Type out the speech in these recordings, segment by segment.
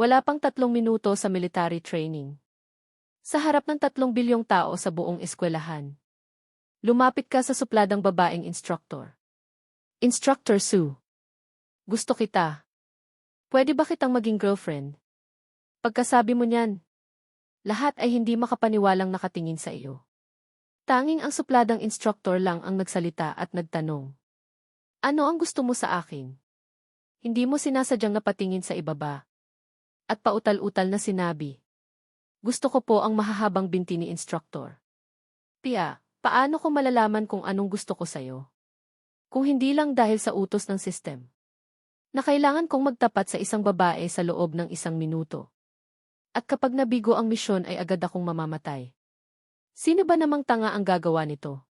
Wala pang 3 minuto sa military training. Sa harap ng 3 bilyong tao sa buong eskwelahan. Lumapit ka sa supladang babaeng instructor. Instructor Sue. Gusto kita. Pwede ba kitang maging girlfriend? Pagkasabi mo niyan, lahat ay hindi makapaniwalang nakatingin sa iyo. Tanging ang supladang instructor lang ang nagsalita at nagtanong. Ano ang gusto mo sa akin? Hindi mo sinasadyang napatingin sa ibaba. At pautal-utal na sinabi. Gusto ko po ang mahahabang binti ni instructor. Pia, paano ko malalaman kung anong gusto ko sa'yo? Kung hindi lang dahil sa utos ng system. Na kailangan kong magtapat sa isang babae sa loob ng 1 minuto. At kapag nabigo ang misyon ay agad akong mamamatay. Sino ba namang tanga ang gagawa nito?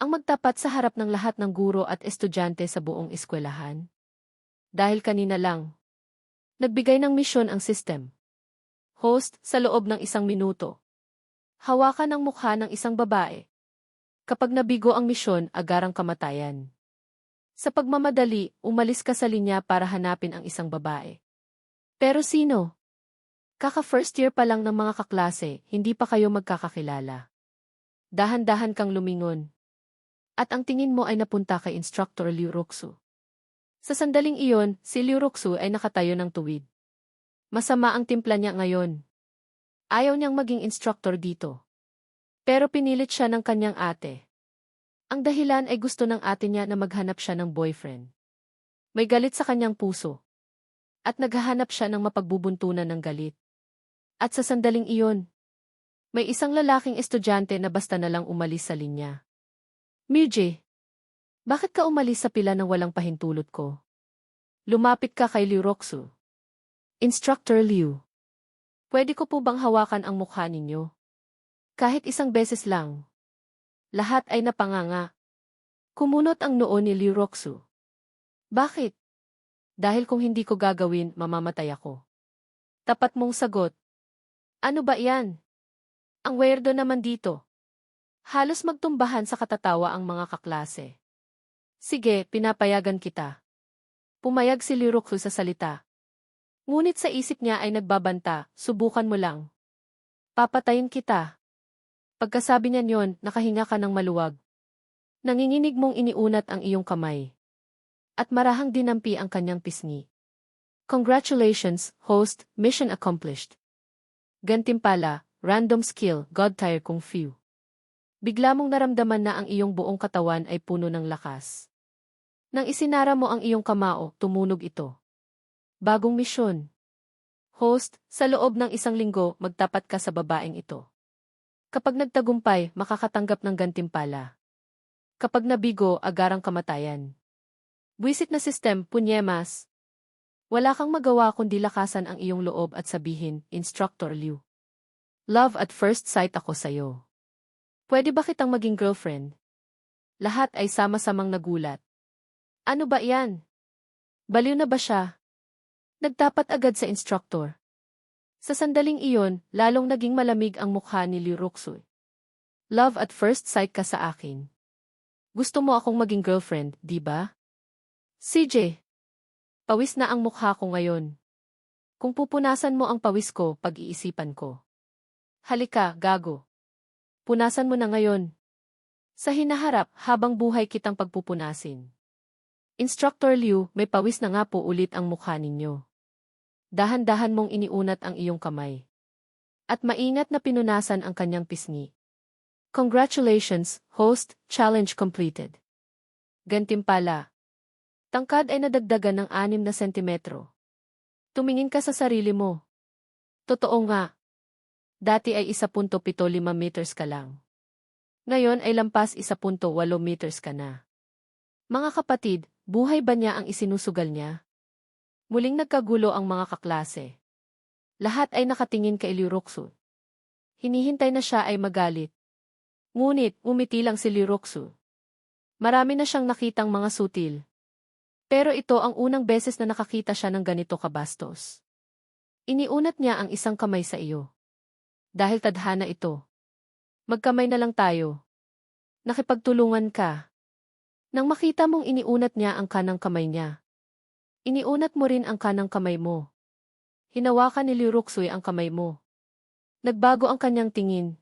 Ang magtapat sa harap ng lahat ng guro at estudyante sa buong eskwelahan? Dahil kanina lang. Nagbigay ng misyon ang system. Host, sa loob ng 1 minuto. Hawakan ang mukha ng isang babae. Kapag nabigo ang misyon, agarang kamatayan. Sa pagmamadali, umalis ka sa linya para hanapin ang isang babae. Pero sino? Kaka-first year pa lang ng mga kaklase, hindi pa kayo magkakakilala. Dahan-dahan kang lumingon. At ang tingin mo ay napunta kay Instructor Liu Roxu. Sa sandaling iyon, si Liu Roxu ay nakatayo ng tuwid. Masama ang timpla niya ngayon. Ayaw niyang maging instructor dito. Pero pinilit siya ng kanyang ate. Ang dahilan ay gusto ng ate niya na maghanap siya ng boyfriend. May galit sa kanyang puso. At naghahanap siya ng mapagbubuntunan ng galit. At sa sandaling iyon, may isang lalaking estudyante na basta na lang umalis sa linya. Mirje, bakit ka umalis sa pila ng walang pahintulot ko? Lumapit ka kay Liu Roxu. Instructor Liu. Pwede ko po bang hawakan ang mukha ninyo? Kahit isang beses lang. Lahat ay napanganga. Kumunot ang noo ni Liu Roxu. Bakit? Dahil kung hindi ko gagawin, mamamatay ako. Tapat mong sagot. Ano ba yan? Ang weirdo naman dito. Halos magtumbahan sa katatawa ang mga kaklase. Sige, pinapayagan kita. Pumayag si Liu Roxu sa salita. Ngunit sa isip niya ay nagbabanta, subukan mo lang. Papatayin kita. Pagkasabi niya yon, nakahinga ka ng maluwag. Nanginginig mong iniunat ang iyong kamay. At marahang dinampi ang kanyang pisngi. Congratulations, host, mission accomplished. Gantimpala, random skill, God tier kung few. Bigla mong naramdaman na ang iyong buong katawan ay puno ng lakas. Nang isinara mo ang iyong kamao, tumunog ito. Bagong misyon. Host, sa loob ng 1 linggo, magtapat ka sa babaeng ito. Kapag nagtagumpay, makakatanggap ng gantimpala. Kapag nabigo, agarang kamatayan. Buwisit na sistem, punyemas. Wala kang magawa kundi lakasan ang iyong loob at sabihin, Instructor Liu. Love at first sight ako sayo. Pwede ba kitang maging girlfriend? Lahat ay sama-samang nagulat. Ano ba yan? Baliw na ba siya? Nagtapat agad sa instructor. Sa sandaling iyon, lalong naging malamig ang mukha ni Liu Roxu. Love at first sight ka sa akin. Gusto mo akong maging girlfriend, di ba? CJ. Pawis na ang mukha ko ngayon. Kung pupunasan mo ang pawis ko, pag-iisipan ko. Halika, gago. Punasan mo na ngayon. Sa hinaharap, habang buhay kitang pagpupunasin. Instructor Liu, may pawis na nga po ulit ang mukha ninyo. Dahan-dahan mong iniunat ang iyong kamay. At maingat na pinunasan ang kanyang pisngi. Congratulations, host, challenge completed. Gantimpala. Tangkad ay nadagdagan ng 6 na sentimetro. Tumingin ka sa sarili mo. Totoo nga. Dati ay 1.75 meters ka lang. Ngayon ay lampas 1.8 meters ka na. Mga kapatid, buhay ba niya ang isinusugal niya? Muling nagkagulo ang mga kaklase. Lahat ay nakatingin kay Liu Roxu. Hinihintay na siya ay magalit. Ngunit, umiti lang si Liu Roxu. Marami na siyang nakitang mga sutil. Pero ito ang unang beses na nakakita siya ng ganito kabastos. Iniunat niya ang isang kamay sa iyo. Dahil tadhana ito. Magkamay na lang tayo. Nakipagtulungan ka. Nang makita mong iniunat niya ang kanang kamay niya. Iniunat mo rin ang kanang kamay mo. Hinawakan ni Liu Ruxuy ang kamay mo. Nagbago ang kanyang tingin.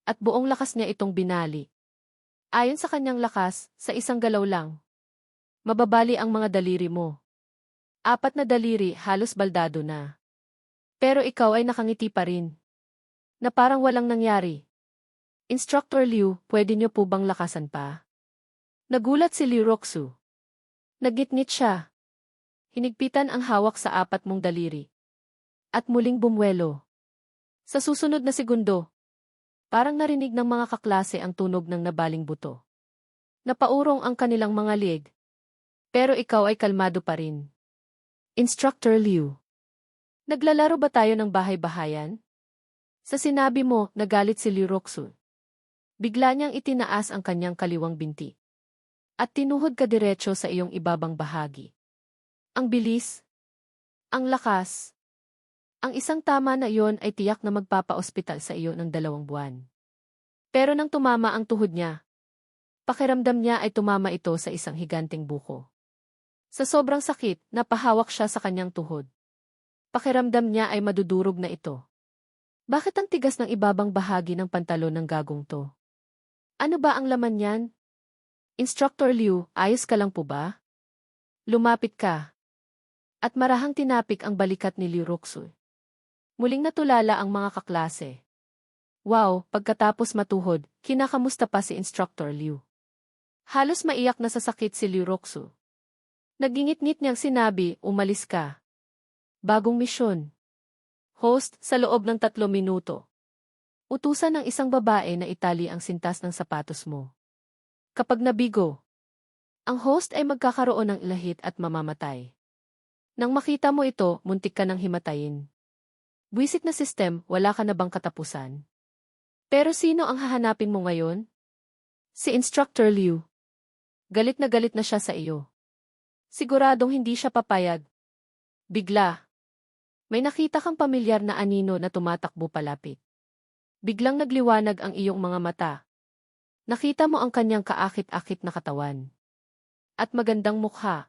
At buong lakas niya itong binali. Ayon sa kanyang lakas, sa isang galaw lang. Mababali ang mga daliri mo. 4 na daliri halos baldado na. Pero ikaw ay nakangiti pa rin. Na parang walang nangyari. Instructor Liu, pwede niyo po bang lakasan pa? Nagulat si Liu Ruxu. Nagngit-ngit siya. Hinigpitan ang hawak sa 4 mong daliri. At muling bumwelo. Sa susunod na segundo, parang narinig ng mga kaklase ang tunog ng nabaling buto. Napaurong ang kanilang mga lieg. Pero ikaw ay kalmado pa rin. Instructor Liu. Naglalaro ba tayo ng bahay-bahayan? Sa sinabi mo, nagalit si Liu Ruxu. Bigla niyang itinaas ang kanyang kaliwang binti. At tinuhod ka diretso sa iyong ibabang bahagi. Ang bilis. Ang lakas. Ang isang tama na iyon ay tiyak na magpapa-ospital sa iyo ng 2 buwan. Pero nang tumama ang tuhod niya, pakiramdam niya ay tumama ito sa isang higanteng buko. Sa sobrang sakit, napahawak siya sa kanyang tuhod. Pakiramdam niya ay madudurog na ito. Bakit ang tigas ng ibabang bahagi ng pantalon ng gagong to? Ano ba ang laman niyan? Instructor Liu, ayos ka lang po ba? Lumapit ka. At marahang tinapik ang balikat ni Liu Ruxu. Muling natulala ang mga kaklase. Wow, pagkatapos matuhod, kinakamusta pa si Instructor Liu. Halos maiyak na sa sakit si Liu Ruxu. Nagingit-ngit niyang sinabi, umalis ka. Bagong misyon. Host, sa loob ng 3 minuto. Utusan ng isang babae na itali ang sintas ng sapatos mo. Kapag nabigo, ang host ay magkakaroon ng ilahit at mamamatay. Nang makita mo ito, muntik ka nang himatayin. Buwisit na system, wala ka na bang katapusan? Pero sino ang hahanapin mo ngayon? Si Instructor Liu. Galit na siya sa iyo. Siguradong hindi siya papayag. Bigla. May nakita kang pamilyar na anino na tumatakbo palapit. Biglang nagliwanag ang iyong mga mata. Nakita mo ang kanyang kaakit-akit na katawan. At magandang mukha.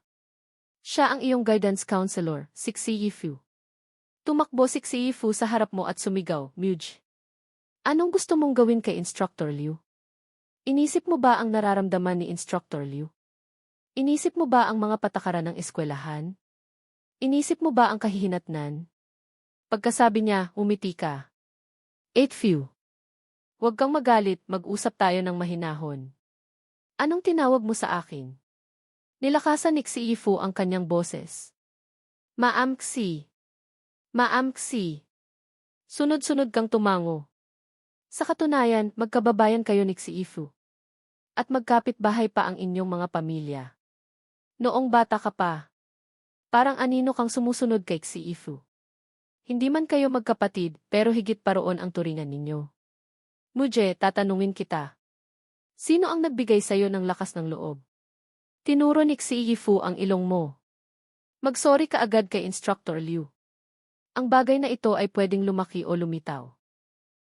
Siya ang iyong guidance counselor, si Xiyifu. Tumakbo si Xiyifu sa harap mo at sumigaw, Muge. Anong gusto mong gawin kay Instructor Liu? Inisip mo ba ang nararamdaman ni Instructor Liu? Inisip mo ba ang mga patakaran ng eskwelahan? Inisip mo ba ang kahihinatnan? Pagkasabi niya, umiti ka. 8 few. Huwag kang magalit, mag-usap tayo ng mahinahon. Anong tinawag mo sa akin? Nilakasan ni Xiyifu ang kanyang boses. Ma'am Xi. Ma'am Xi. Sunod-sunod kang tumango. Sa katunayan, magkababayan kayo ni Xiyifu. At magkapit-bahay pa ang inyong mga pamilya. Noong bata ka pa, parang anino kang sumusunod kay Xiyifu. Hindi man kayo magkapatid, pero higit pa roon ang turingan ninyo. Muje, tatanungin kita. Sino ang nagbigay sa'yo ng lakas ng loob? Tinuro ni Xiyifu ang ilong mo. Magsorry ka agad kay Instructor Liu. Ang bagay na ito ay pwedeng lumaki o lumitaw.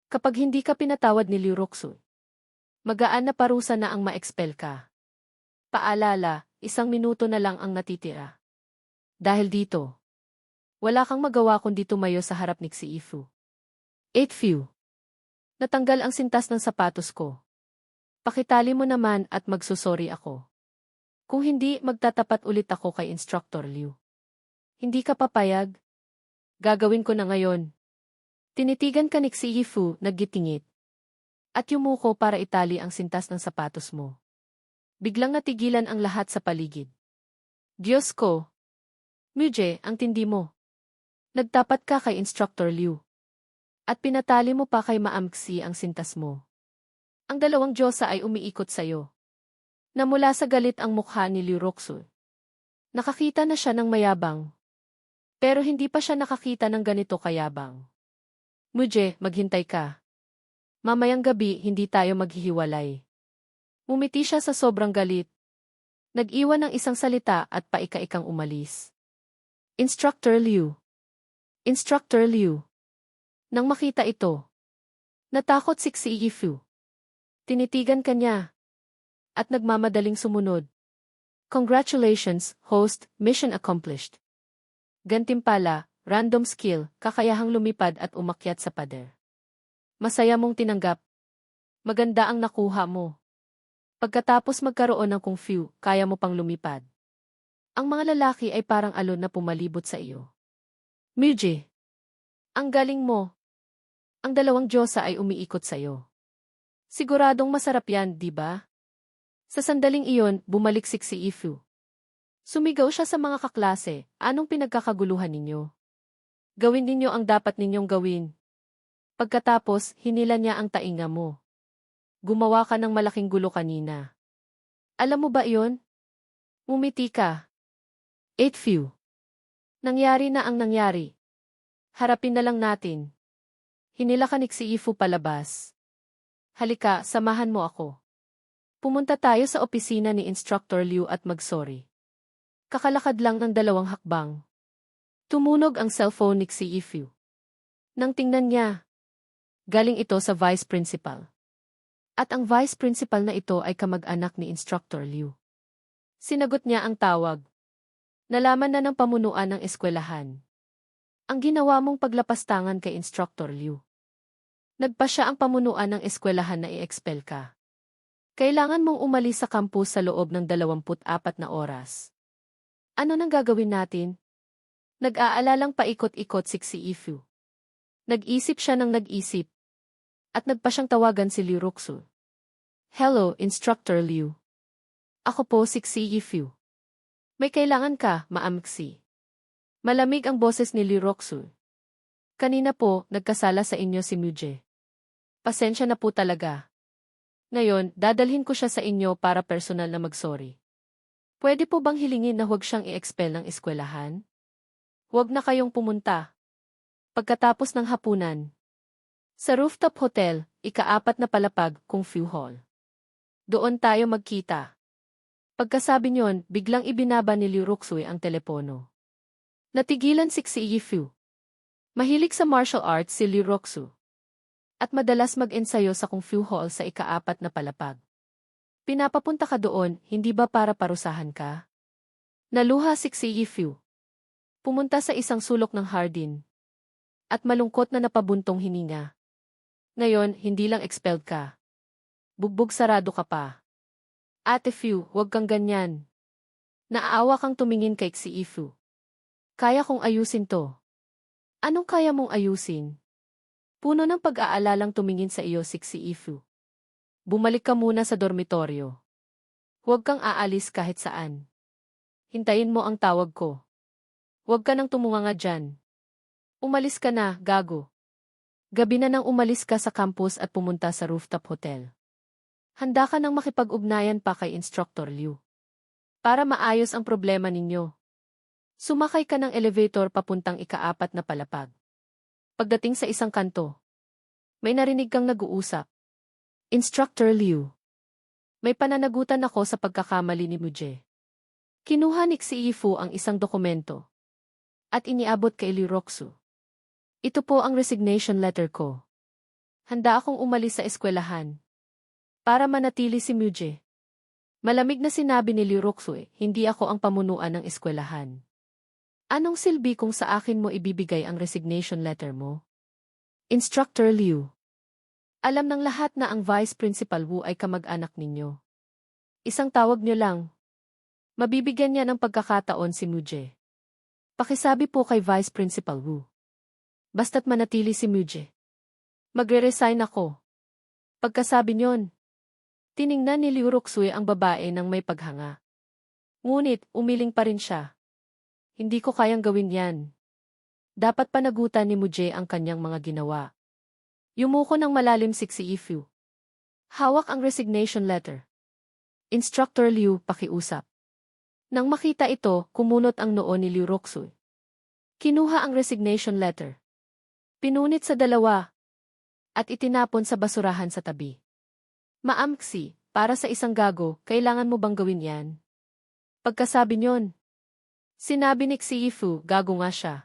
Kapag hindi ka pinatawad ni Liu Ruxu, magaan na parusa na ang ma-expel ka. Paalala, 1 minuto na lang ang natitira. Dahil dito, wala kang magawa kundi tumayo sa harap ni Xiyifu. 8 few. Natanggal ang sintas ng sapatos ko. Pakitali mo naman at magsusori ako. Kung hindi, magtatapat ulit ako kay Instructor Liu. Hindi ka papayag? Gagawin ko na ngayon. Tinitigan ka ni Xiyifu, naggitingit. At yumuko para itali ang sintas ng sapatos mo. Biglang natigilan ang lahat sa paligid. Diyos ko! Muje, ang tindi mo. Nagtapat ka kay Instructor Liu. At pinatali mo pa kay Ma'am Xi ang sintas mo. Ang 2 Diyosa ay umiikot sa'yo. Namula sa galit ang mukha ni Liu Ruxu. Nakakita na siya ng mayabang. Pero hindi pa siya nakakita ng ganito kayabang. Muje, maghintay ka. Mamayang gabi hindi tayo maghihiwalay. Umiti siya sa sobrang galit. Nag-iwan ng isang salita at paika-ikang umalis. Instructor Liu. Instructor Liu. Nang makita ito, natakot si Xiyifu. Tinitigan ka niya. At nagmamadaling sumunod. Congratulations, host, mission accomplished. Gantimpala, random skill, kakayahang lumipad at umakyat sa pader. Masaya mong tinanggap. Maganda ang nakuha mo. Pagkatapos magkaroon ng kung fu, kaya mo pang lumipad. Ang mga lalaki ay parang alon na pumalibot sa iyo. Muje, ang galing mo. Ang dalawang diyosa ay umiikot sa iyo. Siguradong masarap yan, di ba? Sa sandaling iyon, bumaliksik si Ifu. Sumigaw siya sa mga kaklase, anong pinagkakaguluhan ninyo? Gawin ninyo ang dapat ninyong gawin. Pagkatapos, hinila niya ang tainga mo. Gumawa ka ng malaking gulo kanina. Alam mo ba iyon? Ngumiti ka. 8 few. Nangyari na ang nangyari. Harapin na lang natin. Hinila ka ni si Ifu palabas. Halika, samahan mo ako. Pumunta tayo sa opisina ni Instructor Liu at mag-sorry. Kakalakad lang ng 2 hakbang. Tumunog ang cellphone ni si Ifu. Nang tingnan niya, galing ito sa Vice Principal. At ang Vice Principal na ito ay kamag-anak ni Instructor Liu. Sinagot niya ang tawag. Nalaman na ng pamunuan ng eskwelahan. Ang ginawa mong paglapastangan kay Instructor Liu. Nagpa siya ang pamunuan ng eskwelahan na i-expel ka. Kailangan mong umalis sa campus sa loob ng 24 na oras. Ano nang gagawin natin? Nag-aalalang paikot-ikot si Ifu. Nag-isip siya ng nag-isip. At nagpa siyang tawagan si Liu Roxu. Hello, Instructor Liu. Ako po si Ifu. May kailangan ka, Maamksi. Malamig ang boses ni Liu Roxu. Kanina po, nagkasala sa inyo si Muje. Pasensya na po talaga. Ngayon, dadalhin ko siya sa inyo para personal na mag-sorry. Pwede po bang hilingin na huwag siyang i-expel ng eskwelahan? Huwag na kayong pumunta. Pagkatapos ng hapunan. Sa rooftop hotel, ika-4 na palapag, Kung Fu Hall. Doon tayo magkita. Pagkasabi niyon, biglang ibinaba ni Liu Roxui ang telepono. Natigilan si Ifu. Mahilig sa martial arts si Liu Roxu. At madalas mag-ensayo sa Kung Fu Hall sa ika-4 na palapag. Pinapapunta ka doon, hindi ba para parusahan ka? Naluha si Ifu. Pumunta sa isang sulok ng hardin. At malungkot na napabuntong hininga. Ngayon, hindi lang expelled ka. Bugbog sarado ka pa. Ate Fu, huwag kang ganyan. Naaawa kang tumingin kay Ifu. Kaya kong ayusin to. Anong kaya mong ayusin? Puno ng pag-aalalang tumingin sa iyo si Ifu. Bumalik ka muna sa dormitoryo. Huwag kang aalis kahit saan. Hintayin mo ang tawag ko. Huwag ka nang tumunganga dyan. Umalis ka na, gago. Gabi na nang umalis ka sa campus at pumunta sa rooftop hotel. Handa ka nang makipag-ugnayan pa kay Instructor Liu. Para maayos ang problema ninyo. Sumakay ka ng elevator papuntang ika-4 na palapag. Pagdating sa isang kanto, may narinig kang nag-uusap. Instructor Liu. May pananagutan ako sa pagkakamali ni Muje. Kinuha ni Ifu ang isang dokumento. At iniabot kay Liu Roxu. Ito po ang resignation letter ko. Handa akong umalis sa eskwelahan. Para manatili si Muje. Malamig na sinabi ni Liu Roxu, hindi ako ang pamunuan ng eskwelahan. Anong silbi kung sa akin mo ibibigay ang resignation letter mo? Instructor Liu. Alam ng lahat na ang Vice Principal Wu ay kamag-anak ninyo. Isang tawag niyo lang. Mabibigyan niya ng pagkakataon si Muje. Pakisabi po kay Vice Principal Wu. Basta't manatili si Muje. Magre-resign ako. Pagkasabi niyon, tiningnan ni Liu Roxui ang babae ng may paghanga. Ngunit, umiling pa rin siya. Hindi ko kayang gawin yan. Dapat panagutan ni Muje ang kanyang mga ginawa. Yumuko ng malalim si Ifu. Hawak ang resignation letter. Instructor Liu, pakiusap. Nang makita ito, kumunot ang noo ni Liu Roxui. Kinuha ang resignation letter. Pinunit sa 2. At itinapon sa basurahan sa tabi. Maamksi, para sa isang gago, kailangan mo bang gawin yan? Pagkasabi niyon, sinabi ni Ifu, gago nga siya.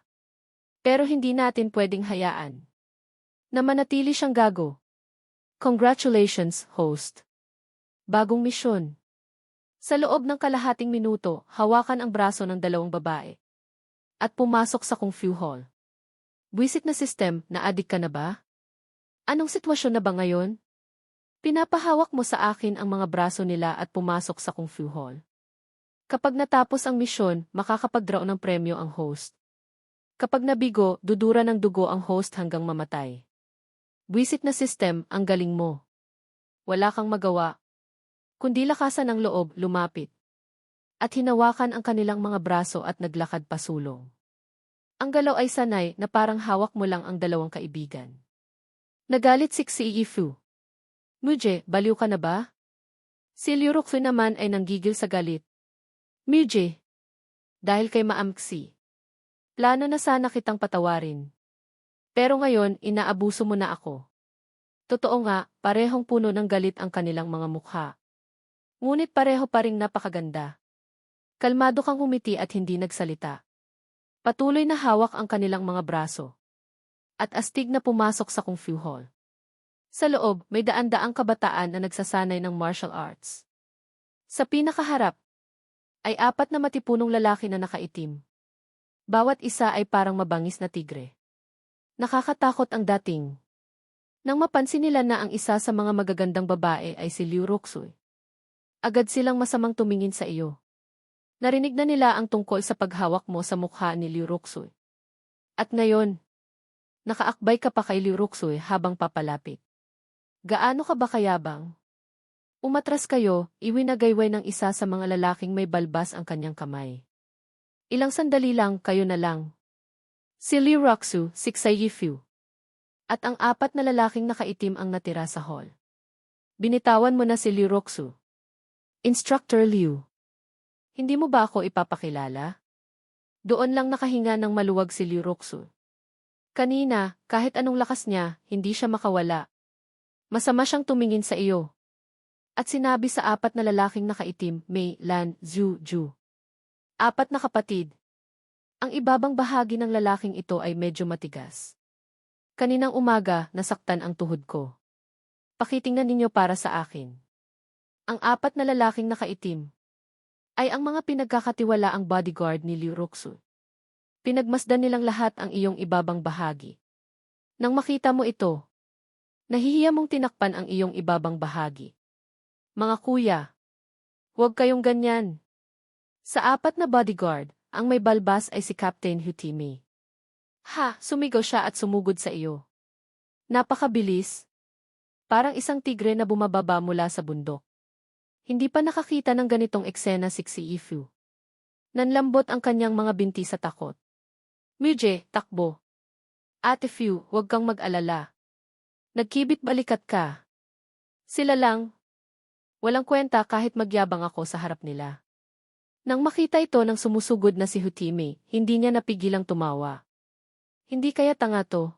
Pero hindi natin pwedeng hayaan na manatili siyang gago. Congratulations, host. Bagong misyon. Sa loob ng kalahating minuto, hawakan ang braso ng 2 babae. At pumasok sa Kung Fu Hall. Buwisit na system, na-addict ka na ba? Anong sitwasyon na ba ngayon? Pinapahawak mo sa akin ang mga braso nila at pumasok sa Kung Fu Hall. Kapag natapos ang misyon, makakapag-draw ng premyo ang host. Kapag nabigo, dudura ng dugo ang host hanggang mamatay. Buwisit na system, ang galing mo. Wala kang magawa. Kundi lakasan ang loob, lumapit. At hinawakan ang kanilang mga braso at naglakad pasulong. Ang galaw ay sanay na parang hawak mo lang ang dalawang kaibigan. Nagalit si Xie Fu. Muje, baliw ka na ba? Si Liu Ruxu naman ay nanggigil sa galit. Muje, dahil kay Maamxi. Plano na sana kitang patawarin. Pero ngayon, inaabuso mo na ako. Totoo nga, parehong puno ng galit ang kanilang mga mukha. Ngunit pareho pa ring napakaganda. Kalmado kang humiti at hindi nagsalita. Patuloy na hawak ang kanilang mga braso. At astig na pumasok sa Kung Fu Hall. Sa loob, may daan-daang kabataan na nagsasanay ng martial arts. Sa pinakaharap, ay 4 na matipunong lalaki na nakaitim. Bawat isa ay parang mabangis na tigre. Nakakatakot ang dating. Nang mapansin nila na ang isa sa mga magagandang babae ay si Liu Ruxu, agad silang masamang tumingin sa iyo. Narinig na nila ang tungkol sa paghawak mo sa mukha ni Liu Ruxu. At ngayon, nakaakbay ka pa kay Liu Ruxu habang papalapit. Gaano ka ba kayabang? Umatras kayo, iwinagayway ng isa sa mga lalaking may balbas ang kanyang kamay. Ilang sandali lang, kayo na lang. Si Liu Ruxu, si Xie Fu. At ang 4 na lalaking nakaitim ang natira sa hall. Binitawan mo na si Liu Ruxu. Instructor Liu. Hindi mo ba ako ipapakilala? Doon lang nakahinga ng maluwag si Liu Ruxu. Kanina, kahit anong lakas niya, hindi siya makawala. Masama siyang tumingin sa iyo. At sinabi sa 4 na lalaking nakaitim, Mei, Lan, Zhu, Ju. 4 na kapatid. Ang ibabang bahagi ng lalaking ito ay medyo matigas. Kaninang umaga, nasaktan ang tuhod ko. Pakitingnan ninyo para sa akin. Ang 4 na lalaking nakaitim ay ang mga pinagkakatiwalaang bodyguard ni Liu Ruxu. Pinagmasdan nilang lahat ang iyong ibabang bahagi. Nang makita mo ito, nahihiya mong tinakpan ang iyong ibabang bahagi. Mga kuya, huwag kayong ganyan. Sa 4 na bodyguard, ang may balbas ay si Captain Hutimi. Ha, sumigaw siya at sumugod sa iyo. Napakabilis. Parang isang tigre na bumababa mula sa bundok. Hindi pa nakakita ng ganitong eksena si Xie Fu. Nanlambot ang kanyang mga binti sa takot. Muje, takbo. Ate Fu, huwag kang mag-alala. Nagkibit balikat ka. Sila lang. Walang kwenta kahit magyabang ako sa harap nila. Nang makita ito ng sumusugod na si Hutimi, hindi niya napigilang tumawa. Hindi kaya tanga to?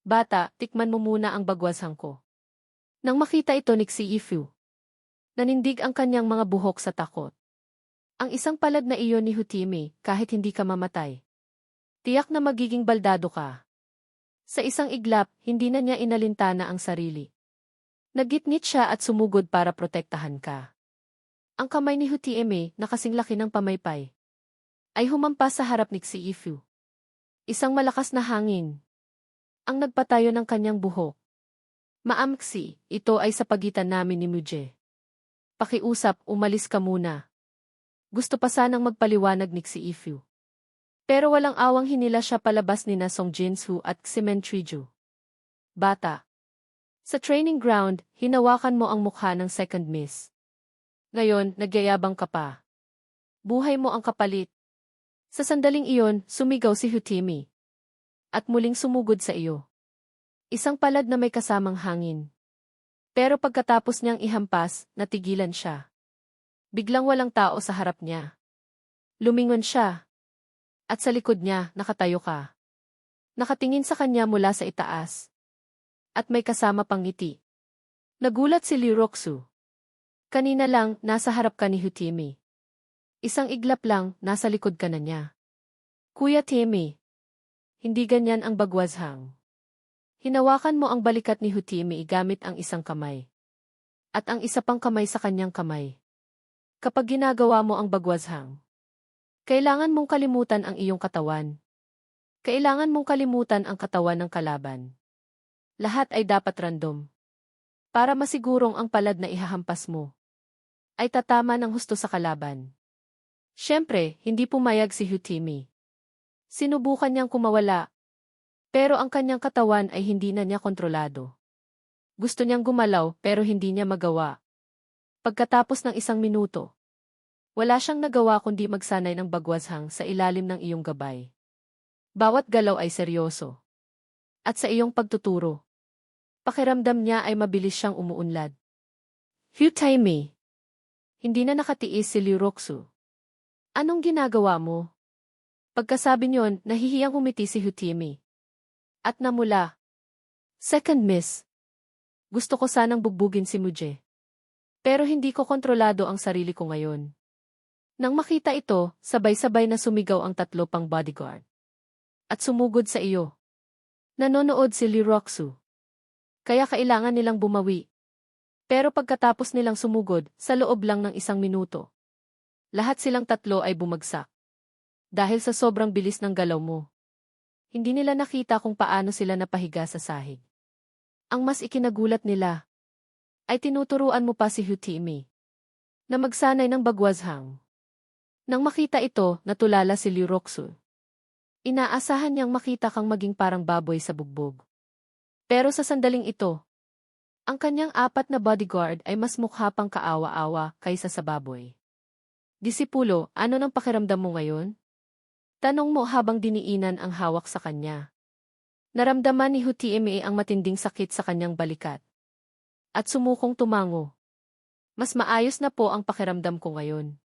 Bata, tikman mo muna ang bagwasang ko. Nang makita ito ni Xie Fu, nanindig ang kanyang mga buhok sa takot. Ang isang palad na iyon ni Hutimi, kahit hindi ka mamatay. Tiyak na magiging baldado ka. Sa isang iglap, hindi na niya inalintana ang sarili. Nagitngit siya at sumugod para protektahan ka. Ang kamay ni Hutimi, na kasing laki ng pamaypay, ay humampas sa harap ni Xie Fu. Isang malakas na hangin ang nagpatayo ng kanyang buhok. Maamxi, ito ay sa pagitan namin ni Muje. Pakiusap, umalis ka muna. Gusto pa sanang magpaliwanag ni Xie Fu. Pero walang awang hinila siya palabas ni na Song Jinsu at Ximen Triju. Bata. Sa training ground, hinawakan mo ang mukha ng second miss. Ngayon, nagyayabang ka pa. Buhay mo ang kapalit. Sa sandaling iyon, sumigaw si Hutimi. At muling sumugod sa iyo. Isang palad na may kasamang hangin. Pero pagkatapos niyang ihampas, natigilan siya. Biglang walang tao sa harap niya. Lumingon siya. At sa likod niya, nakatayo ka. Nakatingin sa kanya mula sa itaas. At may kasama pang ngiti. Nagulat si Liu Ruxu. Kanina lang, nasa harap ka ni Hutimi. Isang iglap lang, nasa likod ka na niya. Kuya Timi. Hindi ganyan ang bagwazhang. Hinawakan mo ang balikat ni Hutimi gamit ang isang kamay. At ang isa pang kamay sa kanyang kamay. Kapag ginagawa mo ang bagwazhang, kailangan mong kalimutan ang iyong katawan. Kailangan mong kalimutan ang katawan ng kalaban. Lahat ay dapat random. Para masigurong ang palad na ihahampas mo ay tatama ng husto sa kalaban. Siyempre, hindi pumayag si Hutimi. Sinubukan niyang kumawala, pero ang kanyang katawan ay hindi na niya kontrolado. Gusto niyang gumalaw pero hindi niya magawa. Pagkatapos ng 1 minuto, wala siyang nagawa kundi magsanay ng bagwashang sa ilalim ng iyong gabay. Bawat galaw ay seryoso. At sa iyong pagtuturo, pakiramdam niya ay mabilis siyang umuunlad. Hutimi. Hindi na nakatiis si Liuroxu. Anong ginagawa mo? Pagkasabi niyon, nahihiyang humiti si Hutimi. At namula. Second miss. Gusto ko sanang bugbugin si Muje. Pero hindi ko kontrolado ang sarili ko ngayon. Nang makita ito, sabay-sabay na sumigaw ang 3 pang bodyguard. At sumugod sa iyo. Nanonood si Liuroxu. Kaya kailangan nilang bumawi. Pero pagkatapos nilang sumugod, sa loob lang ng 1 minuto, lahat silang 3 ay bumagsak. Dahil sa sobrang bilis ng galaw mo. Hindi nila nakita kung paano sila napahiga sa sahig. Ang mas ikinagulat nila ay tinuturuan mo pa si Hutimi na magsanay ng bagwashang. Nang makita ito, natulala si Liuroxu. Inaasahan niyang makita kang maging parang baboy sa bugbog. Pero sa sandaling ito, ang kanyang 4 na bodyguard ay mas mukha pang kaawa-awa kaysa sa baboy. Disipulo, ano nang pakiramdam mo ngayon? Tanong mo habang diniinan ang hawak sa kanya. Naramdaman ni Hutimi ang matinding sakit sa kanyang balikat. At sumukong tumango. Mas maayos na po ang pakiramdam ko ngayon.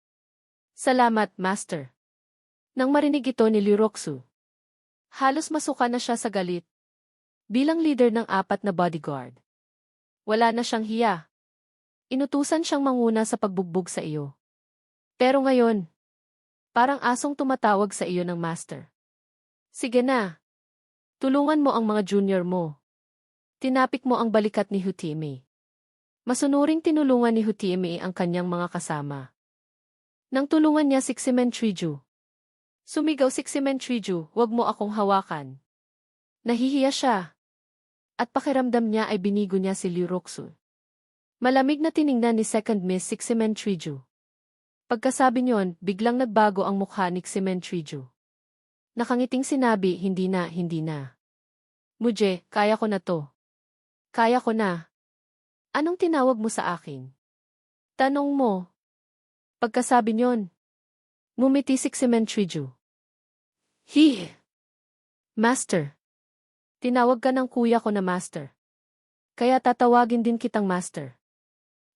Salamat, Master. Nang marinig ito ni Liuroxu, halos masuka na siya sa galit. Bilang leader ng 4 na bodyguard, wala na siyang hiya. Inutusan siyang manguna sa pagbugbog sa iyo. Pero ngayon, parang asong tumatawag sa iyo ng master. Sige na. Tulungan mo ang mga junior mo. Tinapik mo ang balikat ni Hutimi. Masunuring tinulungan ni Hutimi ang kanyang mga kasama. Nang tulungan niya si Ximentriju. Sumigaw si Ximentriju, "Huwag mo akong hawakan." Nahihiya siya. At pakiramdam niya ay binigo niya si Liuroxu. Malamig na tiningnan ni Second Miss si Ximentriju. Pagkasabi niyon, biglang nagbago ang mukha ni Ximentriju. Nakangiting sinabi, hindi na. Muje, kaya ko na to. Kaya ko na. Anong tinawag mo sa akin? Tanong mo. Pagkasabi niyon, ngumiti si Ximentriju. Master. Tinawag ka ng kuya ko na master. Kaya tatawagin din kitang master.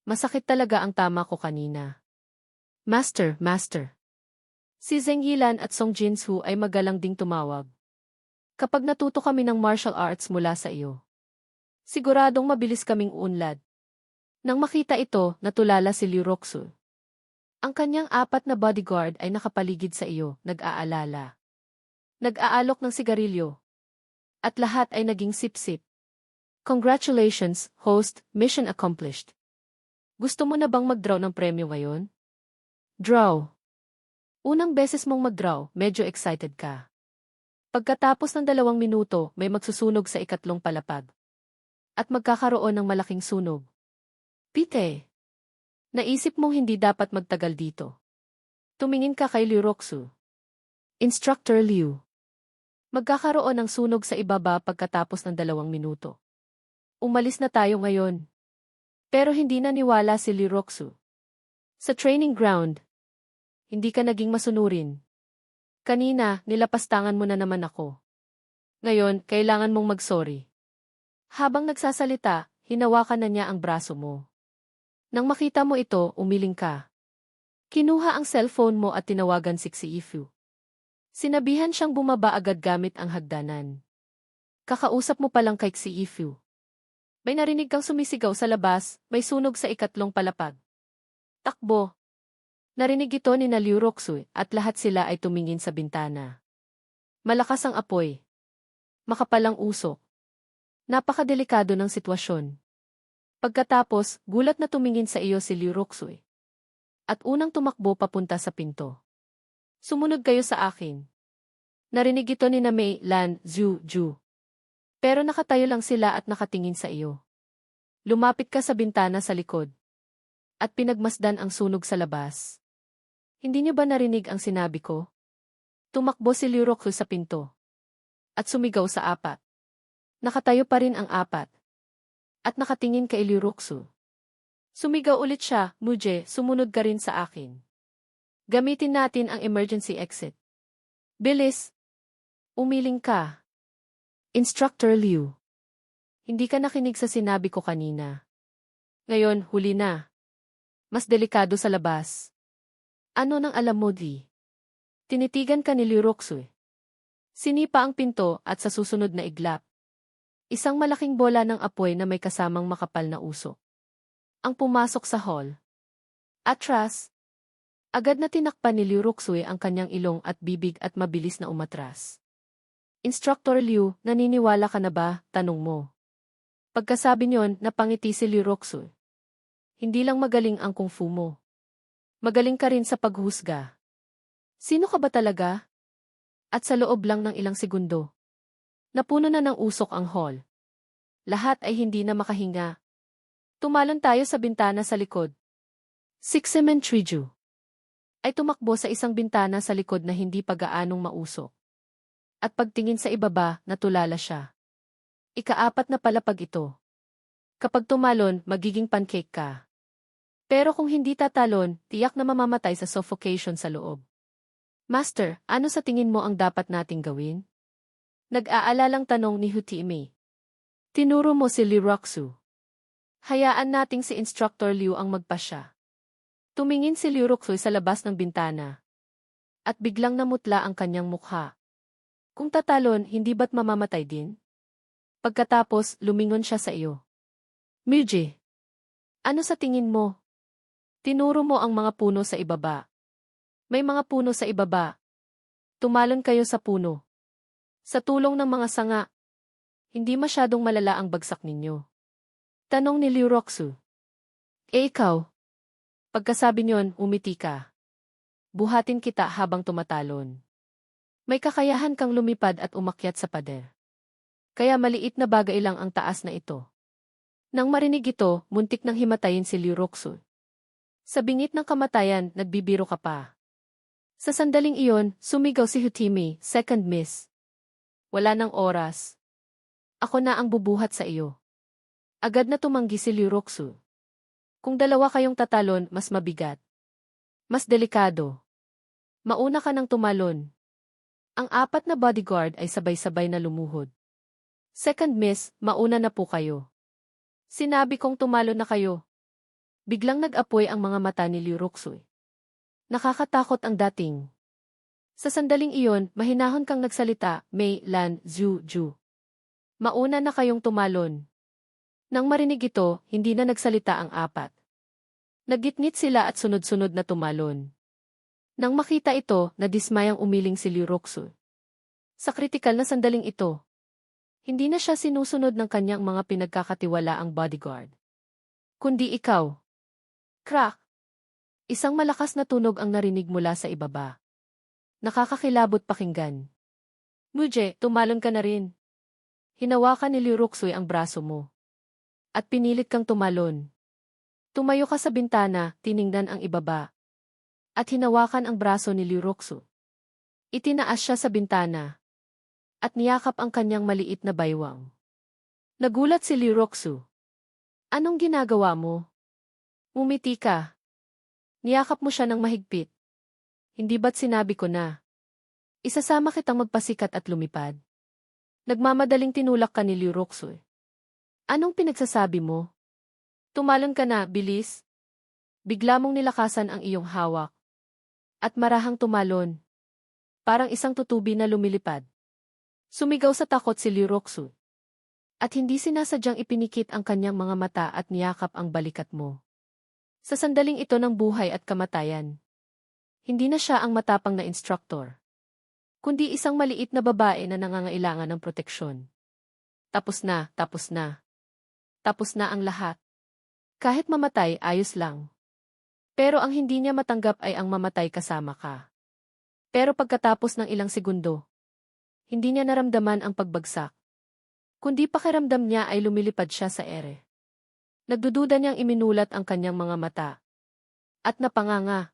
Masakit talaga ang tama ko kanina. Master. Si Zheng Yilan at Song Jinsu ay magalang ding tumawag. Kapag natuto kami ng martial arts mula sa iyo, siguradong mabilis kaming uunlad. Nang makita ito, natulala si Liuroxu. Ang kanyang 4 na bodyguard ay nakapaligid sa iyo, nag-aalala. Nag-aalok ng sigarilyo. At lahat ay naging sip-sip. Congratulations, host, mission accomplished. Gusto mo na bang mag-draw ng premyo ngayon? Draw. Unang beses mong mag-draw, medyo excited ka. Pagkatapos ng 2 minuto, may magsusunog sa 3 palapag. At magkakaroon ng malaking sunog. Pite. Naisip mong hindi dapat magtagal dito. Tumingin ka kay Liuroxu. Instructor Liu. Magkakaroon ng sunog sa ibaba pagkatapos ng 2 minuto. Umalis na tayo ngayon. Pero hindi naniwala si Liuroxu. Sa training ground, hindi ka naging masunurin. Kanina, nilapastangan mo na naman ako. Ngayon, kailangan mong mag-sorry. Habang nagsasalita, hinawakan na niya ang braso mo. Nang makita mo ito, umiling ka. Kinuha ang cellphone mo at tinawagan si Xiifu. Sinabihan siyang bumaba agad gamit ang hagdanan. Kakausap mo palang kay Xiifu. May narinig kang sumisigaw sa labas, may sunog sa 3 palapag. Takbo. Narinig ito ni Liuroxu at lahat sila ay tumingin sa bintana. Malakas ang apoy. Makapalang usok. Napakadelikado ng sitwasyon. Pagkatapos, gulat na tumingin sa iyo si Liuroxu. At unang tumakbo papunta sa pinto. Sumunod kayo sa akin. Narinig ito ni na Mei Lan Zhu. Pero nakatayo lang sila at nakatingin sa iyo. Lumapit ka sa bintana sa likod. At pinagmasdan ang sunog sa labas. Hindi niyo ba narinig ang sinabi ko? Tumakbo si Liu Roxu sa pinto. At sumigaw sa apat. Nakatayo pa rin ang apat. At nakatingin kay Liu Roxu. Sumigaw ulit siya, Muje, sumunod ka rin sa akin. Gamitin natin ang emergency exit. Bilis! Umiling ka. Instructor Liu. Hindi ka nakinig sa sinabi ko kanina. Ngayon, huli na. Mas delikado sa labas. Ano nang alam mo, Di? Tinitigan ka ni Liu Roxu. Sinipa ang pinto at sa susunod na iglap. Isang malaking bola ng apoy na may kasamang makapal na usok. Ang pumasok sa hall. Atras. Agad na tinakpan ni Liu Roxu ang kanyang ilong at bibig at mabilis na umatras. Instructor Liu, naniniwala ka na ba? Tanong mo. Pagkasabi niyon, napangiti si Liu Roxu. Hindi lang magaling ang kung fu mo. Magaling ka rin sa paghusga. Sino ka ba talaga? At sa loob lang ng ilang segundo. Napuno na ng usok ang hall. Lahat ay hindi na makahinga. Tumalon tayo sa bintana sa likod. Sixemen Triju ay tumakbo sa isang bintana sa likod na hindi pa gaanong mausok. At pagtingin sa ibaba, natulala siya. Ikaapat na palapag ito. Kapag tumalon, magiging pancake ka. Pero kung hindi tatalon, tiyak na mamamatay sa suffocation sa loob. Master, ano sa tingin mo ang dapat nating gawin? Nag-aalalang tanong ni Hutime. Tinuro mo si Liu Roxu. Hayaan nating si Instructor Liu ang magpasya. Tumingin si Liu Roxu sa labas ng bintana. At biglang namutla ang kanyang mukha. Kung tatalon, hindi ba't mamamatay din? Pagkatapos, lumingon siya sa iyo. Muje, ano sa tingin mo? Tinuro mo ang mga puno sa ibaba. May mga puno sa ibaba. Tumalon kayo sa puno. Sa tulong ng mga sanga. Hindi masyadong malala ang bagsak ninyo. Tanong ni Liu Roxu. Ikaw? Pagkasabi niyon, umiti ka. Buhatin kita habang tumatalon. May kakayahan kang lumipad at umakyat sa pader. Kaya maliit na bagay lang ang taas na ito. Nang marinig ito, muntik nang himatayin si Liu Roxu. Sa bingit ng kamatayan, nagbibiro ka pa. Sa sandaling iyon, sumigaw si Hutime, second miss. Wala nang oras. Ako na ang bubuhat sa iyo. Agad na tumanggi si Liu Roxu. Kung dalawa kayong tatalon, mas mabigat. Mas delikado. Mauna ka nang tumalon. Ang apat na bodyguard ay sabay-sabay na lumuhod. Second miss, mauna na po kayo. Sinabi kong tumalon na kayo. Biglang nag-apoy ang mga mata ni Liu Roxu. Nakakatakot ang dating. Sa sandaling iyon, mahinahon kang nagsalita, Mei Lan Zhu. Mauna na kayong tumalon. Nang marinig ito, hindi na nagsalita ang apat. Nagitngit sila at sunod-sunod na tumalon. Nang makita ito, nadismayang umiling si Liu Roxu. Sa kritikal na sandaling ito, hindi na siya sinusunod ng kanyang mga pinagkakatiwalaang bodyguard. Kundi ikaw. Crack! Isang malakas na tunog ang narinig mula sa ibaba. Nakakakilabot pakinggan. Muje, tumalon ka na rin. Hinawakan ni Liu Roxu ang braso mo. At pinilit kang tumalon. Tumayo ka sa bintana, tiningnan ang ibaba. At hinawakan ang braso ni Liu Roxu. Itinaas siya sa bintana. At niyakap ang kanyang maliit na baywang. Nagulat si Liu Roxu. Anong ginagawa mo? Umiti ka. Niyakap mo siya ng mahigpit. Hindi ba't sinabi ko na? Isasama kitang magpasikat at lumipad. Nagmamadaling tinulak ka ni Liu Roxu. Anong pinagsasabi mo? Tumalon ka na, bilis. Bigla mong nilakasan ang iyong hawak. At marahang tumalon. Parang isang tutubi na lumilipad. Sumigaw sa takot si Liu Roxu. At hindi sinasadyang ipinikit ang kanyang mga mata at niyakap ang balikat mo. Sa sandaling ito ng buhay at kamatayan. Hindi na siya ang matapang na instructor. Kundi isang maliit na babae na nangangailangan ng proteksyon. Tapos na, tapos na. Tapos na ang lahat. Kahit mamatay, ayos lang. Pero ang hindi niya matanggap ay ang mamatay kasama ka. Pero pagkatapos ng ilang segundo, Hindi niya naramdaman ang pagbagsak. Kundi pakiramdam niya ay lumilipad siya sa ere. Nagdududa niyang iminulat ang kanyang mga mata. At napanganga.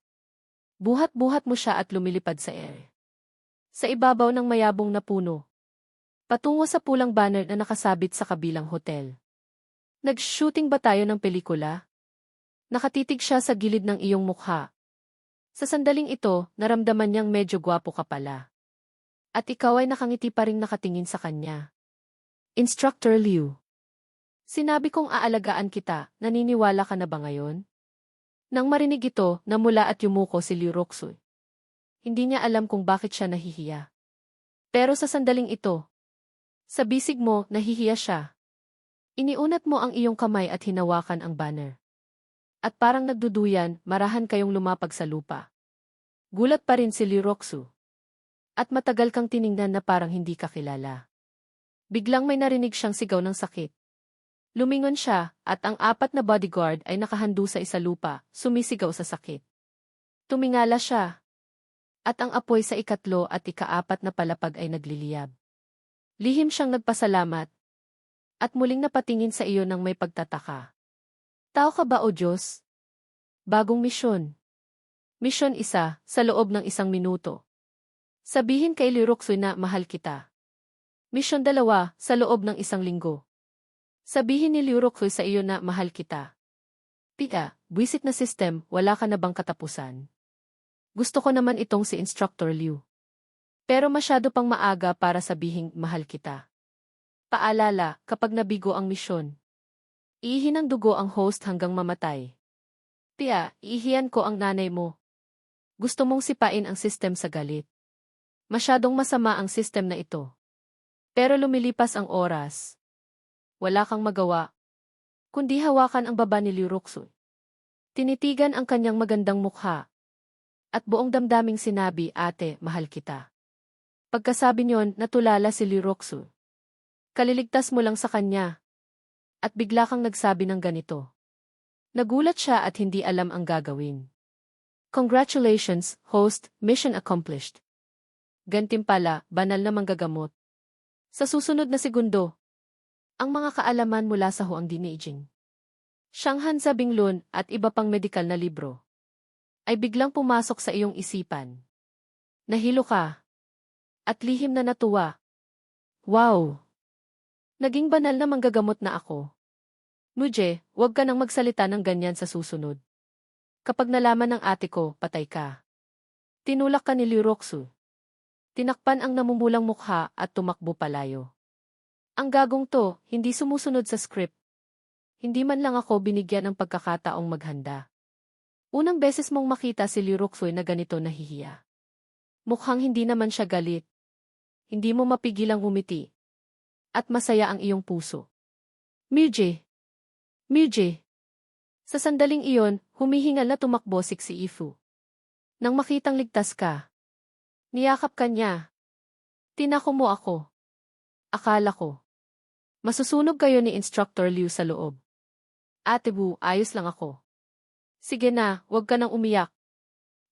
Buhat-buhat mo siya at lumilipad sa ere. Sa ibabaw ng mayabong na puno. Patungo sa pulang banner na nakasabit sa kabilang hotel. Nag-shooting ba tayo ng pelikula? Nakatitig siya sa gilid ng iyong mukha. Sa sandaling ito, naramdaman niyang medyo gwapo ka pala. At ikaw ay nakangiti pa ring nakatingin sa kanya. Instructor Liu. Sinabi kong aalagaan kita, naniniwala ka na ba ngayon? Nang marinig ito, namula at yumuko si Liu Roxuy. Hindi niya alam kung bakit siya nahihiya. Pero sa sandaling ito, sa bisig mo, nahihiya siya. Iniunat mo ang iyong kamay at hinawakan ang banner. At parang nagduduyan, marahan kayong lumapag sa lupa. Gulat pa rin si Liu Roxu. At matagal kang tiningnan na parang hindi ka kilala. Biglang may narinig siyang sigaw ng sakit. Lumingon siya, at ang 4 na bodyguard ay nakahando sa isalupa, sumisigaw sa sakit. Tumingala siya. At ang apoy sa 3 at 4 na palapag ay nagliliyab. Lihim siyang nagpasalamat. At muling napatingin sa iyo ng may pagtataka. Tao ka ba o Diyos? Bagong misyon. Misyon 1, sa loob ng 1 minuto. Sabihin kay Liu Roxuy na mahal kita. Misyon 2, sa loob ng 1 linggo. Sabihin ni Liu Roxuy sa iyo na mahal kita. Pia, buwisit na system, wala ka na bang katapusan? Gusto ko naman itong si Instructor Liu. Pero masyado pang maaga para sabihing mahal kita. Paalala, kapag nabigo ang misyon, iihin ng dugo ang host hanggang mamatay. Pia, iihiyan ko ang nanay mo. Gusto mong sipain ang system sa galit. Masyadong masama ang system na ito. Pero lumilipas ang oras. Wala kang magawa. Kundi hawakan ang baba ni Liu Roxuy. Tinitigan ang kanyang magandang mukha. At buong damdaming sinabi, ate, mahal kita. Pagkasabi niyon, natulala si Liu Roxuy. Kaliligtas mo lang sa kanya. At bigla kang nagsabi ng ganito. Nagulat siya at hindi alam ang gagawin. Congratulations, host, mission accomplished. Gantimpala, banal na manggagamot. Sa susunod na segundo, ang mga kaalaman mula sa Huang Dinijing, Shanghan sa Binglun at iba pang medikal na libro, ay biglang pumasok sa iyong isipan. Nahilo ka. At lihim na natuwa. Wow! Naging banal na manggagamot na ako. Muje, huwag ka nang magsalita ng ganyan sa susunod. Kapag nalaman ng ate ko, patay ka. Tinulak ka ni Liu Roxu. Tinakpan ang namumulang mukha at tumakbo palayo. Ang gagong to, hindi sumusunod sa script. Hindi man lang ako binigyan ng pagkakataong maghanda. Unang beses mong makita si Liu Roxuy na ganito nahihiya. Mukhang hindi naman siya galit. Hindi mo mapigilang ngumiti. At masaya ang iyong puso. Muje! Muje! Sa sandaling iyon, humihingal na tumakbo si Ifu. Nang makitang ligtas ka, niyakap ka niya. Tinako mo ako. Akala ko. Masusunog kayo ni Instructor Liu sa loob. Ate Bu, ayos lang ako. Sige na, huwag ka nang umiyak.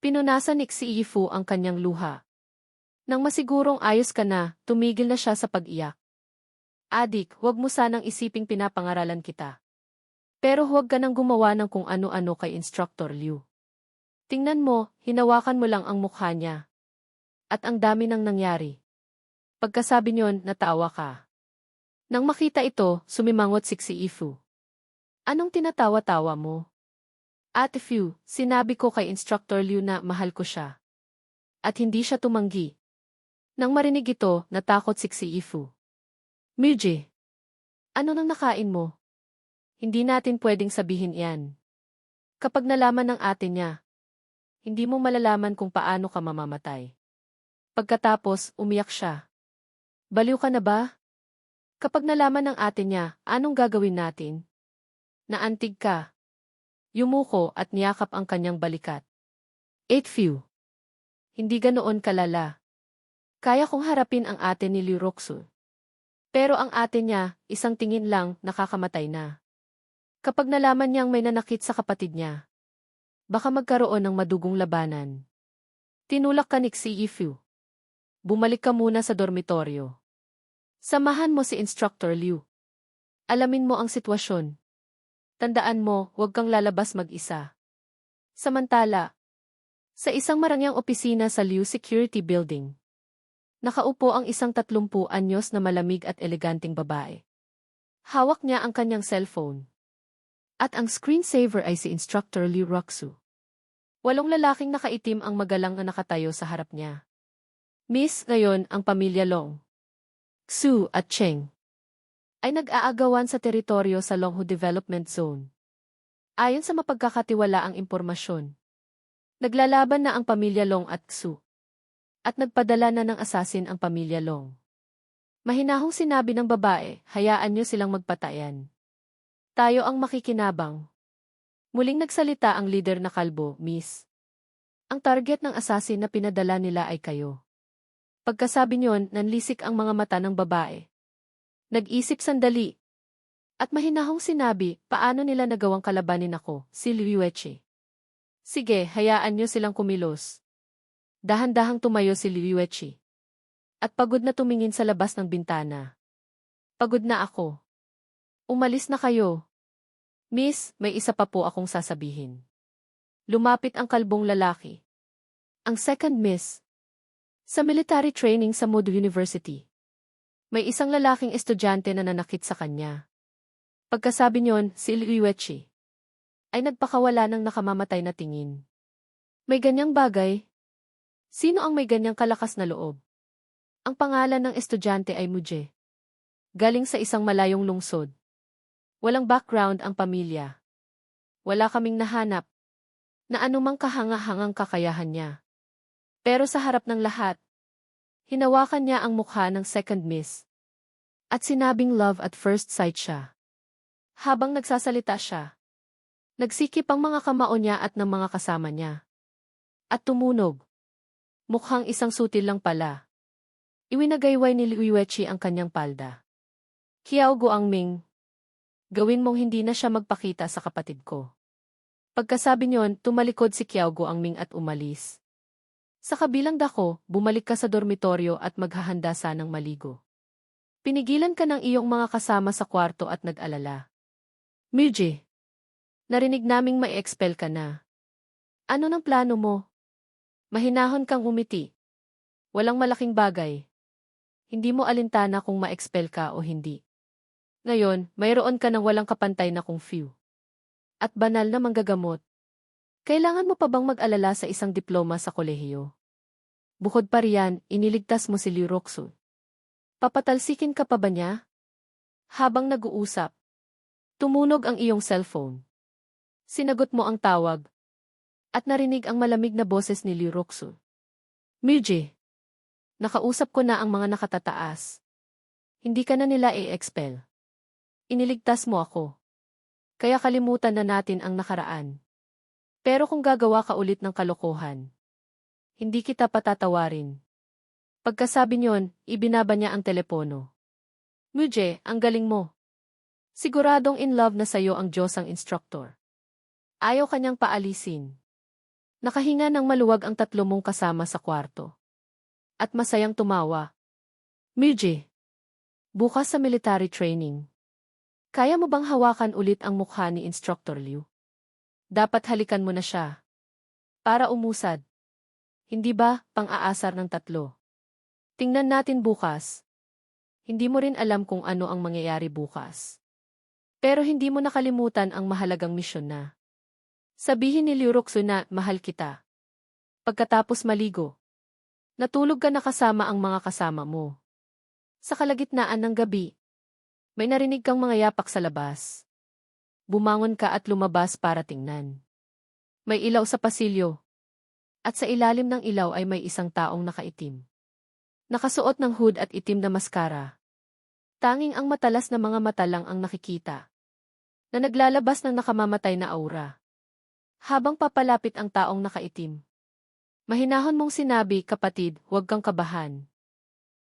Pinunasan ni Ifu ang kanyang luha. Nang masigurong ayos ka na, tumigil na siya sa pag-iyak. Adik, huwag mo sanang isiping pinapangaralan kita. Pero huwag ka nang gumawa ng kung ano-ano kay Instructor Liu. Tingnan mo, hinawakan mo lang ang mukha niya. At ang dami nang nangyari. Pagkasabi niyon, natawa ka. Nang makita ito, sumimangot si Ifu. Anong tinatawa-tawa mo? Ate Fu, sinabi ko kay Instructor Liu na mahal ko siya. At hindi siya tumanggi. Nang marinig ito, natakot si Ifu. Muje, ano nang nakain mo? Hindi natin pwedeng sabihin iyan. Kapag nalaman ng ate niya, hindi mo malalaman kung paano ka mamamatay. Pagkatapos, umiyak siya. Baliw ka na ba? Kapag nalaman ng ate niya, anong gagawin natin? Naantig ka. Yumuko at niyakap ang kanyang balikat. 8 Few. Hindi ganoon kalala. Kaya kong harapin ang ate ni Liu Roxu. Pero ang ate niya, isang tingin lang, nakakamatay na. Kapag nalaman niyang may nanakit sa kapatid niya, baka magkaroon ng madugong labanan. Tinulak ka ni Xi Yifu. Bumalik ka muna sa dormitoryo. Samahan mo si Instructor Liu. Alamin mo ang sitwasyon. Tandaan mo, huwag kang lalabas mag-isa. Samantala, sa isang marangyang opisina sa Liu Security Building, nakaupo ang isang 30 anyos na malamig at eleganteng babae. Hawak niya ang kanyang cellphone. At ang screensaver ay si Instructor Liu Roxu. 8 lalaking nakaitim ang magalang na nakatayo sa harap niya. Miss, ngayon ang pamilya Long, Xu at Cheng ay nag-aagawan sa teritoryo sa Longhu Development Zone. Ayon sa mapagkakatiwalaang impormasyon, naglalaban na ang pamilya Long at Xu. At nagpadala na ng asasin ang pamilya Long. Mahinahong sinabi ng babae, hayaan niyo silang magpatayan. Tayo ang makikinabang. Muling nagsalita ang leader na kalbo, Miss. Ang target ng asasin na pinadala nila ay kayo. Pagkasabi niyon, nanlisik ang mga mata ng babae. Nag-isip sandali. At mahinahong sinabi, paano nila nagawang kalabanin ako, si Liu Yuechi. Sige, hayaan niyo silang kumilos. Dahan-dahang tumayo si Liu Yuechi. At pagod na tumingin sa labas ng bintana. Pagod na ako. Umalis na kayo. Miss, may isa pa po akong sasabihin. Lumapit ang kalbong lalaki. Ang second miss. Sa military training sa Modu University, may isang lalaking estudyante na nanakit sa kanya. Pagkasabi niyon, si Liu Yuechi ay nagpakawala ng nakamamatay na tingin. May ganyang bagay? Sino ang may ganyang kalakas na loob? Ang pangalan ng estudyante ay Muje. Galing sa isang malayong lungsod. Walang background ang pamilya. Wala kaming nahanap na anumang kahanga-hangang kakayahan niya. Pero sa harap ng lahat, hinawakan niya ang mukha ng second miss. At sinabing love at first sight siya. Habang nagsasalita siya, nagsikip ang mga kamao niya at ng mga kasama niya. At tumunog. Mukhang isang sutil lang pala. Iwinagayway ni Liu Yuechi ang kanyang palda. Qiao Guangming, gawin mong hindi na siya magpakita sa kapatid ko. Pagkasabi niyon, tumalikod si Qiao Guangming at umalis. Sa kabilang dako, bumalik ka sa dormitoryo at maghahanda sanang maligo. Pinigilan ka ng iyong mga kasama sa kwarto at nag-alala. Miji, narinig naming mai-expel ka na. Ano ng plano mo? Mahinahon kang umiti. Walang malaking bagay. Hindi mo alintana kung ma-expel ka o hindi. Ngayon, mayroon ka ng walang kapantay na kung few. At banal na manggagamot. Kailangan mo pa bang mag-alala sa isang diploma sa kolehiyo? Bukod pa riyan, iniligtas mo si Liu Roxu. Papatalsikin ka pa ba niya? Habang nag-uusap, tumunog ang iyong cellphone. Sinagot mo ang tawag. At narinig ang malamig na boses ni Liu Roxu. Miji, nakausap ko na ang mga nakatataas. Hindi ka na nila i-expel. Iniligtas mo ako. Kaya kalimutan na natin ang nakaraan. Pero kung gagawa ka ulit ng kalokohan, hindi kita patatawarin. Pagkasabi niyon, ibinaba niya ang telepono. Muje, ang galing mo. Siguradong in love na sayo ang Diyos ang instructor. Ayaw kanyang paalisin. Nakahinga ng maluwag ang 3 mong kasama sa kwarto. At masayang tumawa. Miji, bukas sa military training. Kaya mo bang hawakan ulit ang mukha ni Instructor Liu? Dapat halikan mo na siya. Para umusad. Hindi ba, pang-aasar ng 3? Tingnan natin bukas. Hindi mo rin alam kung ano ang mangyayari bukas. Pero hindi mo nakalimutan ang mahalagang misyon na. Sabihin ni Liu Roxu na, mahal kita. Pagkatapos maligo, natulog ka na kasama ang mga kasama mo. Sa kalagitnaan ng gabi, may narinig kang mga yapak sa labas. Bumangon ka at lumabas para tingnan. May ilaw sa pasilyo. At sa ilalim ng ilaw ay may isang taong nakaitim. Nakasuot ng hood at itim na maskara. Tanging ang matalas na mga mata lang ang nakikita. Na naglalabas ng nakamamatay na aura. Habang papalapit ang taong nakaitim. Mahinahon mong sinabi, kapatid, huwag kang kabahan.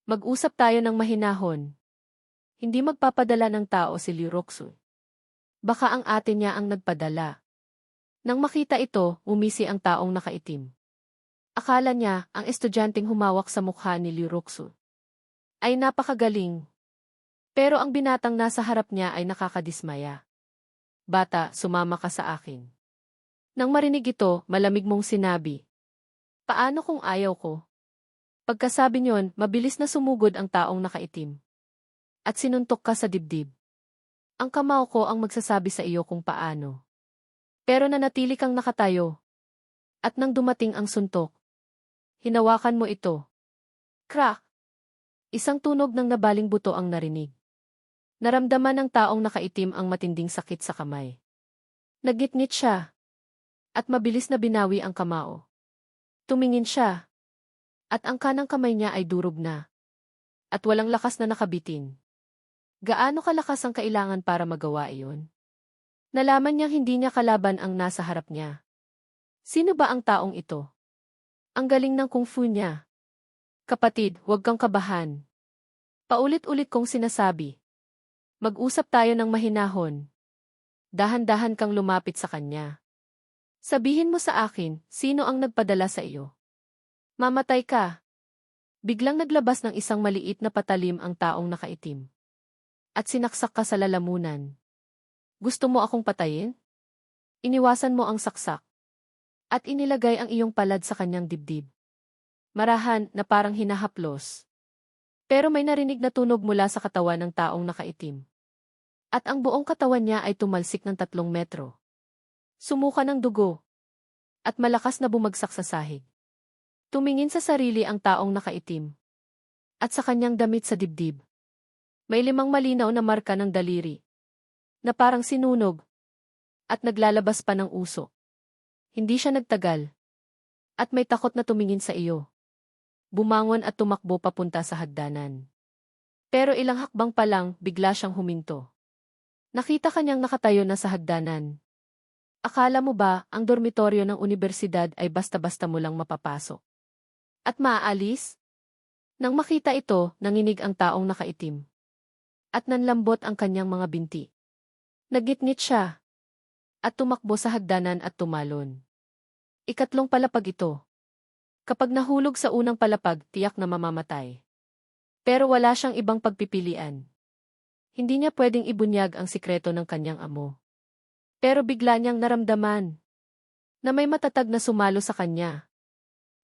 Mag-usap tayo ng mahinahon. Hindi magpapadala ng tao si Liu Roxu. Baka ang ate niya ang nagpadala. Nang makita ito, umisi ang taong nakaitim. Akala niya, ang estudyanteng humawak sa mukha ni Liu Ruxu ay napakagaling. Pero ang binatang nasa harap niya ay nakakadismaya. Bata, sumama ka sa akin. Nang marinig ito, malamig mong sinabi. Paano kung ayaw ko? Pagkasabi niyon, mabilis na sumugod ang taong nakaitim. At sinuntok ka sa dibdib. Ang kamao ko ang magsasabi sa iyo kung paano. Pero nanatili kang nakatayo. At nang dumating ang suntok, hinawakan mo ito. Crack! Isang tunog ng nabaling buto ang narinig. Naramdaman ng taong nakaitim ang matinding sakit sa kamay. Nagngit-ngit siya. At mabilis na binawi ang kamao. Tumingin siya. At ang kanang kamay niya ay durog na. At walang lakas na nakabitin. Gaano kalakas ang kailangan para magawa iyon? Nalaman niyang hindi niya kalaban ang nasa harap niya. Sino ba ang taong ito? Ang galing ng kung fu niya. Kapatid, huwag kang kabahan. Paulit-ulit kong sinasabi. Mag-usap tayo ng mahinahon. Dahan-dahan kang lumapit sa kanya. Sabihin mo sa akin, sino ang nagpadala sa iyo? Mamatay ka. Biglang naglabas ng isang maliit na patalim ang taong nakaitim. At sinaksak ka sa lalamunan. Gusto mo akong patayin? Iniwasan mo ang saksak. At inilagay ang iyong palad sa kanyang dibdib. Marahan na parang hinahaplos. Pero may narinig na tunog mula sa katawan ng taong nakaitim. At ang buong katawan niya ay tumalsik ng 3 metro. Sumuka ng dugo. At malakas na bumagsak sa sahig. Tumingin sa sarili ang taong nakaitim. At sa kanyang damit sa dibdib. May 5 malinaw na marka ng daliri. Na parang sinunog. At naglalabas pa ng usok. Hindi siya nagtagal. At may takot na tumingin sa iyo. Bumangon at tumakbo papunta sa hagdanan. Pero ilang hakbang pa lang, bigla siyang huminto. Nakita kanyang nakatayo na sa hagdanan. Akala mo ba, ang dormitoryo ng unibersidad ay basta-basta mo lang mapapasok? At maaalis? Nang makita ito, nanginig ang taong nakaitim. At nanlambot ang kanyang mga binti. Nagngit-ngit siya. At tumakbo sa hagdanan at tumalon. Ikatlong palapag ito. Kapag nahulog sa unang palapag, tiyak na mamamatay. Pero wala siyang ibang pagpipilian. Hindi niya pwedeng ibunyag ang sikreto ng kanyang amo. Pero bigla niyang naramdaman na may matatag na sumalo sa kanya.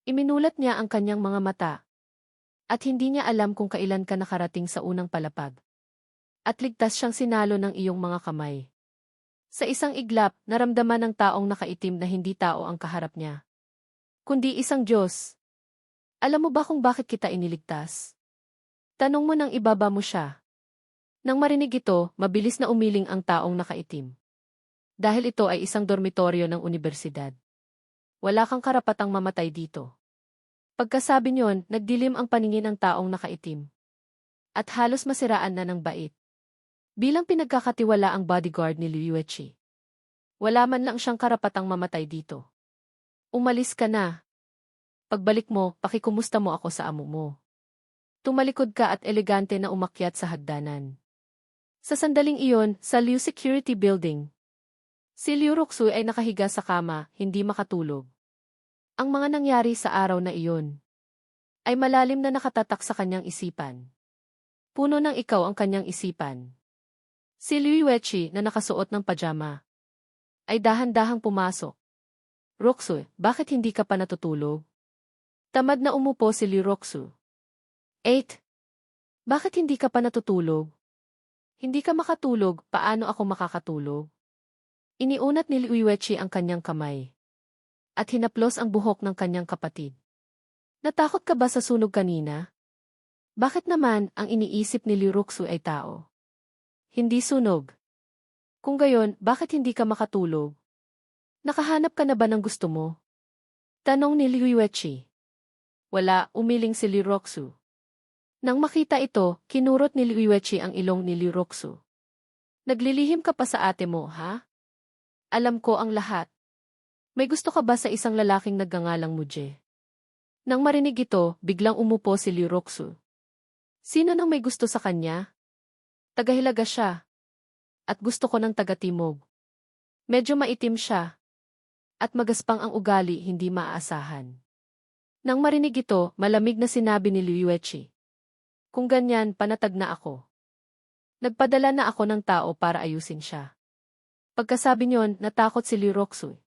Iminulat niya ang kanyang mga mata. At hindi niya alam kung kailan ka nakarating sa unang palapag. At ligtas siyang sinalo ng iyong mga kamay. Sa isang iglap, naramdaman ng taong nakaitim na hindi tao ang kaharap niya. Kundi isang Diyos. Alam mo ba kung bakit kita iniligtas? Tanong mo nang ibaba mo siya. Nang marinig ito, mabilis na umiling ang taong nakaitim. Dahil ito ay isang dormitoryo ng unibersidad. Wala kang karapatang mamatay dito. Pagkasabi niyon, nagdilim ang paningin ng taong nakaitim. At halos masiraan na ng bait. Bilang pinagkakatiwala ang bodyguard ni Liu Yueqi. Wala man lang siyang karapatang mamatay dito. Umalis ka na. Pagbalik mo, pakikumusta mo ako sa amo mo. Tumalikod ka at elegante na umakyat sa hagdanan. Sa sandaling iyon, sa Liu Security Building, si Liu Ruxu ay nakahiga sa kama, hindi makatulog. Ang mga nangyari sa araw na iyon ay malalim na nakatatak sa kanyang isipan. Puno ng ikaw ang kanyang isipan. Si Liu Yueqi na nakasuot ng pajama ay dahan-dahang pumasok. Ruxu, bakit hindi ka pa natutulog? Tamad na umupo si Liu Ruxu. 8. Bakit hindi ka pa natutulog? Hindi ka makatulog, paano ako makakatulog? Iniunat ni Liu Yueqi ang kanyang kamay. At hinaplos ang buhok ng kanyang kapatid. Natakot ka ba sa sunog kanina? Bakit naman ang iniisip ni Liu Ruxu ay tao? Hindi sunog. Kung gayon, bakit hindi ka makatulog? Nakahanap ka na ba ng gusto mo? Tanong ni Liu Yueqi. Wala, umiling si Liu Ruxu. Nang makita ito, kinurot ni Liu Yueqi ang ilong ni Liu Ruxu. Naglilihim ka pa sa ate mo, ha? Alam ko ang lahat. May gusto ka ba sa isang lalaking nagngangalang Muje? Nang marinig ito, biglang umupo si Liu Ruxu. Sino nang may gusto sa kanya? Tagahilaga siya. At gusto ko ng taga-timog. Medyo maitim siya. At magaspang ang ugali, hindi maaasahan. Nang marinig ito, malamig na sinabi ni Liu Yuechi. Kung ganyan, panatag na ako. Nagpadala na ako ng tao para ayusin siya. Pagkasabi niyon, natakot si Liu Roxu.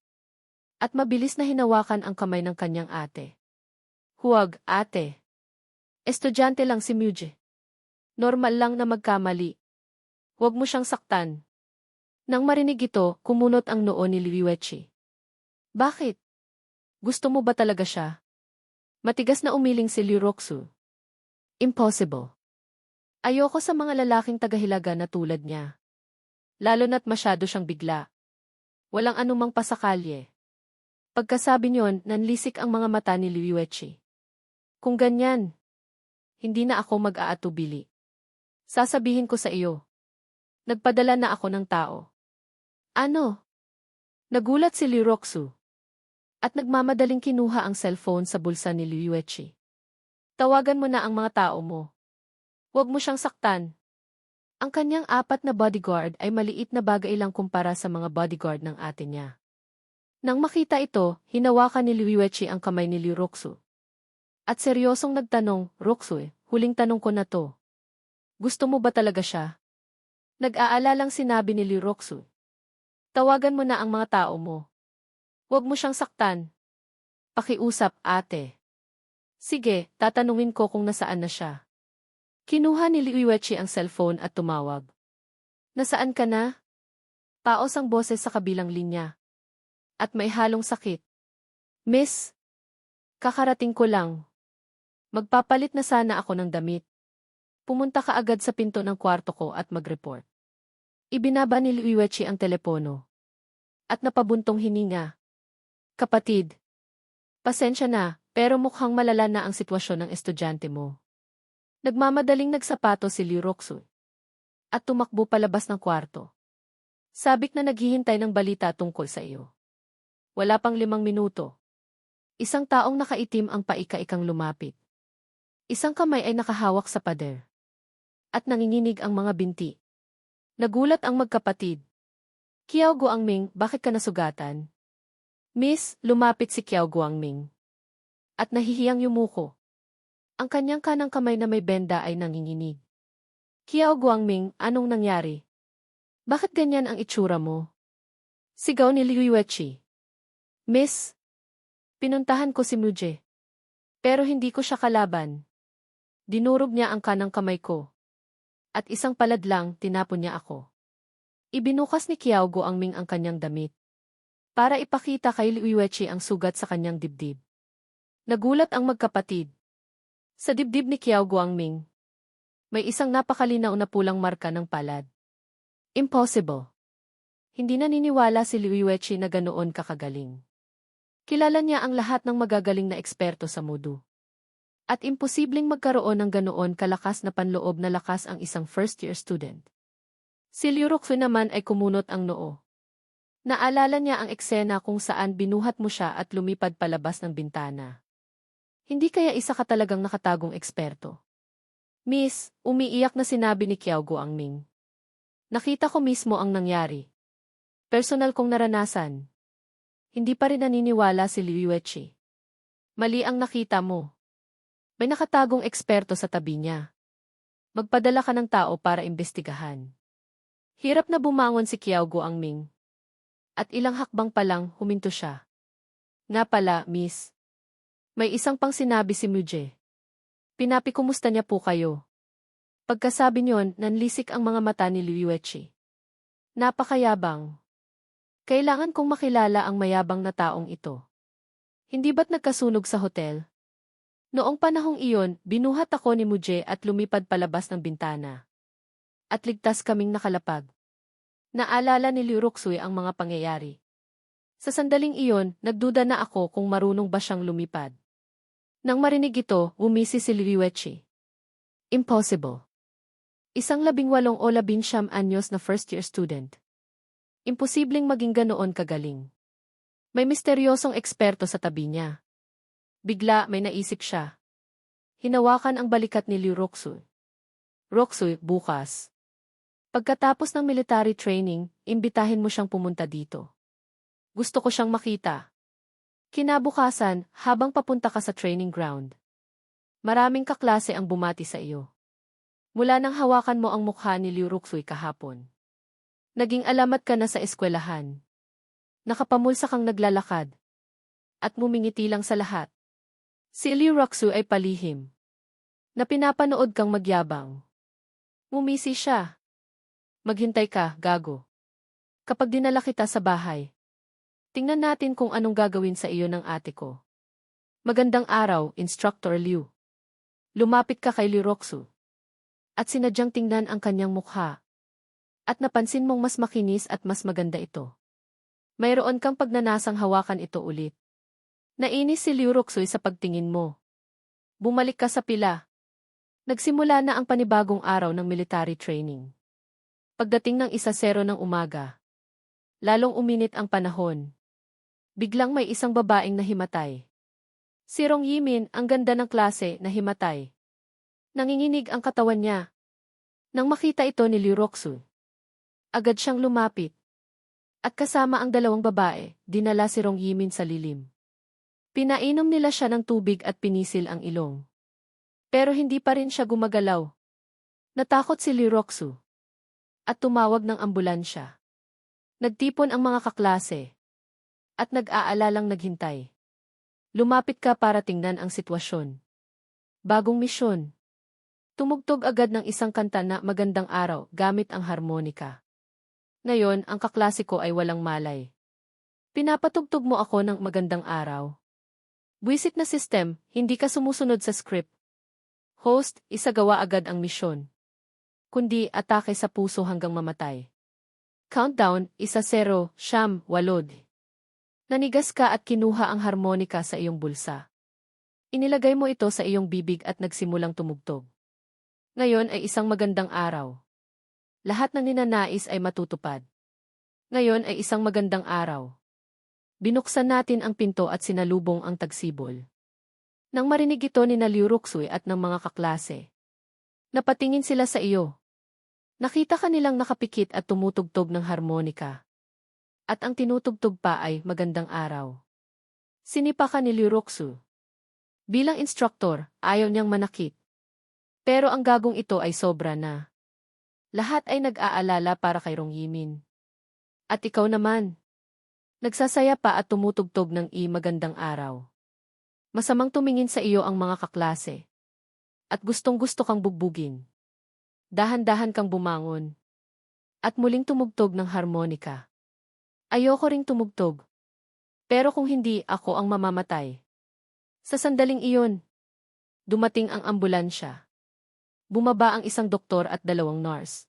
At mabilis na hinawakan ang kamay ng kanyang ate. Huwag, ate. Estudyante lang si Muje. Normal lang na magkamali. Huwag mo siyang saktan. Nang marinig ito, kumunot ang noo ni Liu Yuechi. Bakit? Gusto mo ba talaga siya? Matigas na umiling si Liu Roxu. Impossible. Ayoko sa mga lalaking tagahilaga na tulad niya. Lalo na't masyado siyang bigla. Walang anumang pasakalye. Pagkasabi niyon, nanlisik ang mga mata ni Liu Yuechi. Kung ganyan, hindi na ako mag-aatubili. Sasabihin ko sa iyo. Nagpadala na ako ng tao. Ano? Nagulat si Liu Roxu. At nagmamadaling kinuha ang cellphone sa bulsa ni Liu Yuechi. Tawagan mo na ang mga tao mo. Huwag mo siyang saktan. Ang kanyang 4 na bodyguard ay maliit na bagay lang kumpara sa mga bodyguard ng ate niya. Nang makita ito, hinawakan ni Liu Yuechi ang kamay ni Liu Roxu. At seryosong nagtanong, Roxu, huling tanong ko na to. Gusto mo ba talaga siya? Nag-aalalang sinabi ni Liu Roxu. Tawagan mo na ang mga tao mo. Huwag mo siyang saktan. Pakiusap, ate. Sige, tatanungin ko kung nasaan na siya. Kinuha ni Liu Yuechi ang cellphone at tumawag. Nasaan ka na? Paos ang boses sa kabilang linya. At may halong sakit. Miss, kakarating ko lang. Magpapalit na sana ako ng damit. Pumunta ka agad sa pinto ng kwarto ko at mag-report. Ibinaba ni Liu Yuechi ang telepono. At napabuntong hininga. Kapatid, pasensya na, pero mukhang malala na ang sitwasyon ng estudyante mo. Nagmamadaling nagsapato si Liu Roxu. At tumakbo palabas ng kwarto. Sabik na naghihintay ng balita tungkol sa iyo. Wala pang 5 minuto. Isang taong nakaitim ang paika-ikang lumapit. Isang kamay ay nakahawak sa pader. At nanginginig ang mga binti. Nagulat ang magkapatid. Qiao Guangming, bakit ka nasugatan? Miss, lumapit si Qiao Guangming. At nahihiyang yumuko. Ang kanyang kanang kamay na may benda ay nanginginig. Qiao Guangming, anong nangyari? Bakit ganyan ang itsura mo? Sigaw ni Liu Yuechi. Miss, pinuntahan ko si Muje. Pero hindi ko siya kalaban. Dinurog niya ang kanang kamay ko. At isang palad lang, tinapon niya ako. Ibinukas ni Qiao Guangming ang kanyang damit. Para ipakita kay Liu Yuechi ang sugat sa kanyang dibdib. Nagulat ang magkapatid. Sa dibdib ni Qiao Guangming, may isang napakalinaw na pulang marka ng palad. Impossible. Hindi naniniwala si Liu Yuechi na ganoon kakagaling. Kilala niya ang lahat ng magagaling na eksperto sa mudu. At imposibleng magkaroon ng ganoon kalakas na panloob na lakas ang isang first-year student. Si Liu Roxu naman ay kumunot ang noo. Naalala niya ang eksena kung saan binuhat mo siya at lumipad palabas ng bintana. Hindi kaya isa ka talagang nakatagong eksperto? Miss, umiiyak na sinabi ni Qiao Guangming. Nakita ko mismo ang nangyari. Personal kong naranasan. Hindi pa rin naniniwala si Liu Yuechi. Mali ang nakita mo. May nakatagong eksperto sa tabi niya. Magpadala ka ng tao para imbestigahan. Hirap na bumangon si Qiao Guangming. At ilang hakbang pa lang, huminto siya. Nga pala, miss. May isang pang sinabi si Muje. Pinapikumusta niya po kayo. Pagkasabi niyon, nanlisik ang mga mata ni Liu Yuechi. Napakayabang. Kailangan kong makilala ang mayabang na taong ito. Hindi ba't nagkasunog sa hotel? Noong panahong iyon, binuhat ako ni Muje at lumipad palabas ng bintana. At ligtas kaming nakalapag. Naalala ni Liu Roxu ang mga pangyayari. Sa sandaling iyon, nagduda na ako kung marunong ba siyang lumipad. Nang marinig ito, umisi si Liu Yuechi. Impossible. Isang 18 o 19 anyos na first-year student. Imposibleng maging ganoon kagaling. May misteryosong eksperto sa tabi niya. Bigla may naisip siya. Hinawakan ang balikat ni Liu Roxu. Roxu, bukas. Pagkatapos ng military training, imbitahin mo siyang pumunta dito. Gusto ko siyang makita. Kinabukasan, habang papunta ka sa training ground, maraming kaklase ang bumati sa iyo. Mula nang hawakan mo ang mukha ni Liu Ruxuy kahapon. Naging alamat ka na sa eskwelahan. Nakapamulsa kang naglalakad. At ngumingiti lang sa lahat. Si Liu Ruxuy ay palihim. Na pinapanood kang magyabang. Ngumisi siya. Maghintay ka, gago. Kapag dinala kita sa bahay, tingnan natin kung anong gagawin sa iyo ng ate ko. Magandang araw, Instructor Liu. Lumapit ka kay Liu Ruxuy. At sinadyang tingnan ang kanyang mukha. At napansin mong mas makinis at mas maganda ito. Mayroon kang pagnanasang hawakan ito ulit. Nainis si Liu Ruxuy sa pagtingin mo. Bumalik ka sa pila. Nagsimula na ang panibagong araw ng military training. Pagdating ng 1:00 ng umaga, lalong uminit ang panahon. Biglang may isang babaeng nahimatay. Si Rong Yimin, ang ganda ng klase, nahimatay. Nanginginig ang katawan niya. Nang makita ito ni Liu Ruxuy, agad siyang lumapit. At kasama ang dalawang babae, dinala si Rong Yimin sa lilim. Pinainom nila siya ng tubig at pinisil ang ilong. Pero hindi pa rin siya gumagalaw. Natakot si Liu Ruxuy. At tumawag ng ambulansya. Nagtipon ang mga kaklase. At nag-aalalang naghintay. Lumapit ka para tingnan ang sitwasyon. Bagong misyon. Tumugtog agad ng isang kanta na Magandang Araw gamit ang harmonika. Ngayon, ang kaklase ko ay walang malay. Pinapatugtog mo ako ng Magandang Araw. Buwisit na system, hindi ka sumusunod sa script. Host, isagawa agad ang misyon. Kundi atake sa puso hanggang mamatay. Countdown, 1-0, 9, 8. Nanigas ka at kinuha ang harmonika sa iyong bulsa. Inilagay mo ito sa iyong bibig at nagsimulang tumugtog. Ngayon ay isang magandang araw. Lahat ng ninanais ay matutupad. Ngayon ay isang magandang araw. Binuksan natin ang pinto at sinalubong ang tagsibol. Nang marinig ito ni Liu Ruxuy at ng mga kaklase, napatingin sila sa iyo. Nakita ka nilang nakapikit at tumutugtog ng harmonika. At ang tinutugtog pa ay Magandang Araw. Sinipa ka ni Liu Ruxuy. Bilang instructor, ayaw niyang manakit. Pero ang gagong ito ay sobra na. Lahat ay nag-aalala para kay Rong Yimin. At ikaw naman. Nagsasaya pa at tumutugtog ng Magandang Araw. Masamang tumingin sa iyo ang mga kaklase. At gustong-gusto kang bugbugin. Dahan-dahan kang bumangon. At muling tumugtog ng harmonika. Ayoko ring tumugtog. Pero kung hindi, ako ang mamamatay. Sa sandaling iyon, dumating ang ambulansya. Bumaba ang isang doktor at 2 nurse.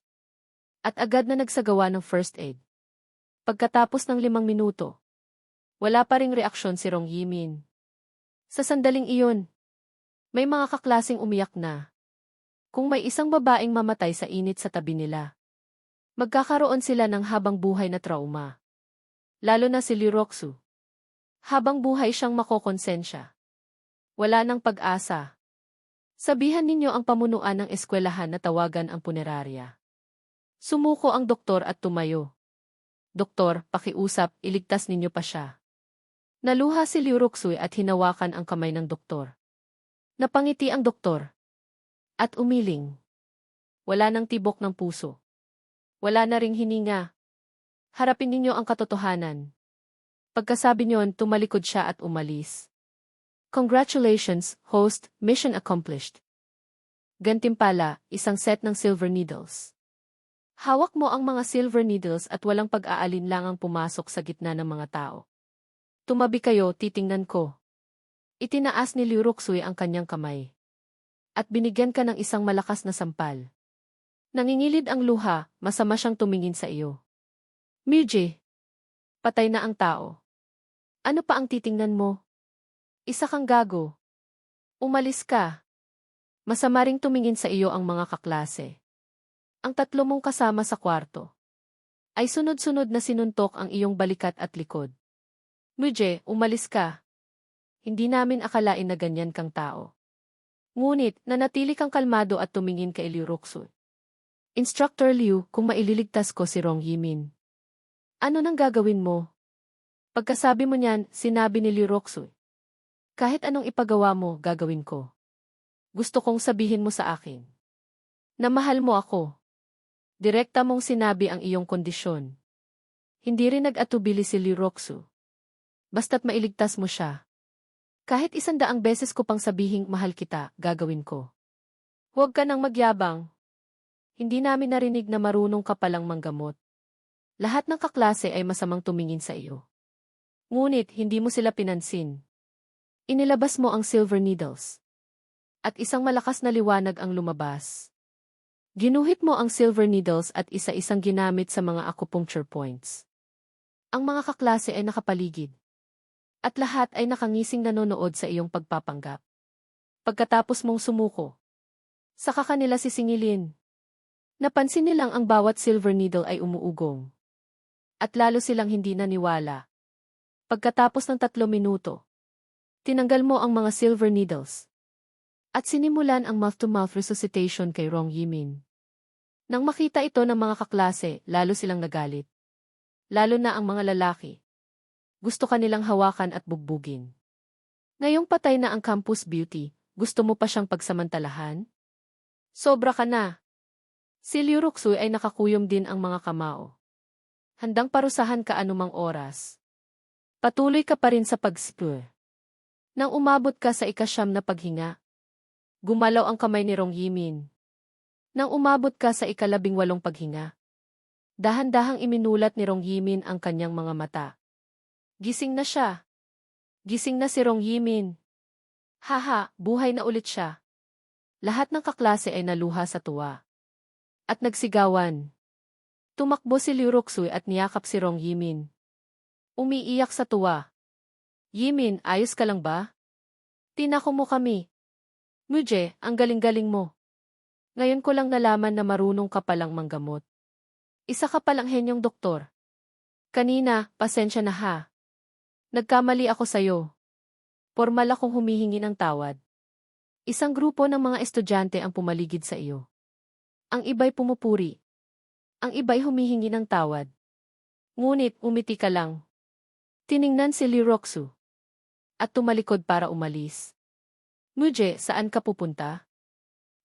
At agad na nagsagawa ng first aid. Pagkatapos ng 5 minuto, wala pa ring reaksyon si Rong Yimin. Sa sandaling iyon, may mga kaklaseng umiyak na. Kung may isang babaeng mamatay sa init sa tabi nila, magkakaroon sila ng habang buhay na trauma. Lalo na si Liu Ruxuy. Habang buhay siyang makokonsensya. Wala nang pag-asa. Sabihan ninyo ang pamunuan ng eskwelahan na tawagan ang punerarya. Sumuko ang doktor at tumayo. Doktor, pakiusap, iligtas ninyo pa siya. Naluha si Liu Ruxuy at hinawakan ang kamay ng doktor. Napangiti ang doktor. At umiling. Wala nang tibok ng puso. Wala na ring hininga. Harapin ninyo ang katotohanan. Pagkasabi niyon, tumalikod siya at umalis. Congratulations, host, mission accomplished. Gantimpala, isang set ng silver needles. Hawak mo ang mga silver needles at walang pag-aalinlangang pumasok sa gitna ng mga tao. Tumabi kayo, titingnan ko. Itinaas ni Liu Ruxuy ang kanyang kamay. At binigyan ka ng isang malakas na sampal. Nangingilid ang luha, masama siyang tumingin sa iyo. Mirji, patay na ang tao. Ano pa ang titingnan mo? Isa kang gago. Umalis ka. Masama ring tumingin sa iyo ang mga kaklase. Ang 3 mong kasama sa kwarto ay sunod-sunod na sinuntok ang iyong balikat at likod. Mirji, umalis ka. Hindi namin akalain na ganyan kang tao. Ngunit, nanatili kang kalmado at tumingin kay Liu Ruxuy. Instructor Liu, kung maililigtas ko si Rong Yimin, ano nang gagawin mo? Pagkasabi mo niyan, sinabi ni Liuroxu. Kahit anong ipagawa mo, gagawin ko. Gusto kong sabihin mo sa akin na mahal mo ako. Direkta mong sinabi ang iyong kondisyon. Hindi rin nag-atubili si Liuroxu. Basta't mailigtas mo siya. Kahit 100 beses ko pang sabihing mahal kita, gagawin ko. Huwag ka nang magyabang. Hindi namin narinig na marunong ka palang manggamot. Lahat ng kaklase ay masamang tumingin sa iyo. Ngunit hindi mo sila pinansin. Inilabas mo ang silver needles. At isang malakas na liwanag ang lumabas. Ginuhit mo ang silver needles at isa-isang ginamit sa mga acupuncture points. Ang mga kaklase ay nakapaligid. At lahat ay nakangising nanonood sa iyong pagpapanggap. Pagkatapos mong sumuko, saka kanila sisingilin. Napansin nilang ang bawat silver needle ay umuugong. At lalo silang hindi naniwala. Pagkatapos ng 3 minuto, tinanggal mo ang mga silver needles. At sinimulan ang mouth-to-mouth resuscitation kay Rong Yimin. Nang makita ito ng mga kaklase, lalo silang nagalit. Lalo na ang mga lalaki. Gusto kanilang hawakan at bugbugin. Ngayong patay na ang campus beauty, gusto mo pa siyang pagsamantalahan? Sobra ka na. Si Liuroxu ay nakakuyom din ang mga kamao. Handang parusahan ka anumang oras. Patuloy ka pa rin sa pag-spur. Nang umabot ka sa 9 na paghinga, gumalaw ang kamay ni Rong Yimin. Nang umabot ka sa 18 paghinga, dahan-dahang iminulat ni Rong Yimin ang kanyang mga mata. Gising na siya. Gising na si Rong Yimin. Haha, buhay na ulit siya. Lahat ng kaklase ay naluha sa tuwa. At nagsigawan. Tumakbo si Liuroxu at niyakap si Rong Yimin. Umiiyak sa tuwa. Yimin, ayos ka lang ba? Tinako mo kami. Muje, ang galing-galing mo. Ngayon ko lang nalaman na marunong ka palang manggamot. Isa ka palang henyong doktor. Kanina, pasensya na ha. Nagkamali ako sa'yo. Formal akong humihingi ng tawad. Isang grupo ng mga estudyante ang pumaligid sa iyo. Ang iba'y pumupuri. Ang iba'y humihingi ng tawad. Ngunit, umiti ka lang. Tiningnan si Liuroxu. At tumalikod para umalis. Muje, saan ka pupunta?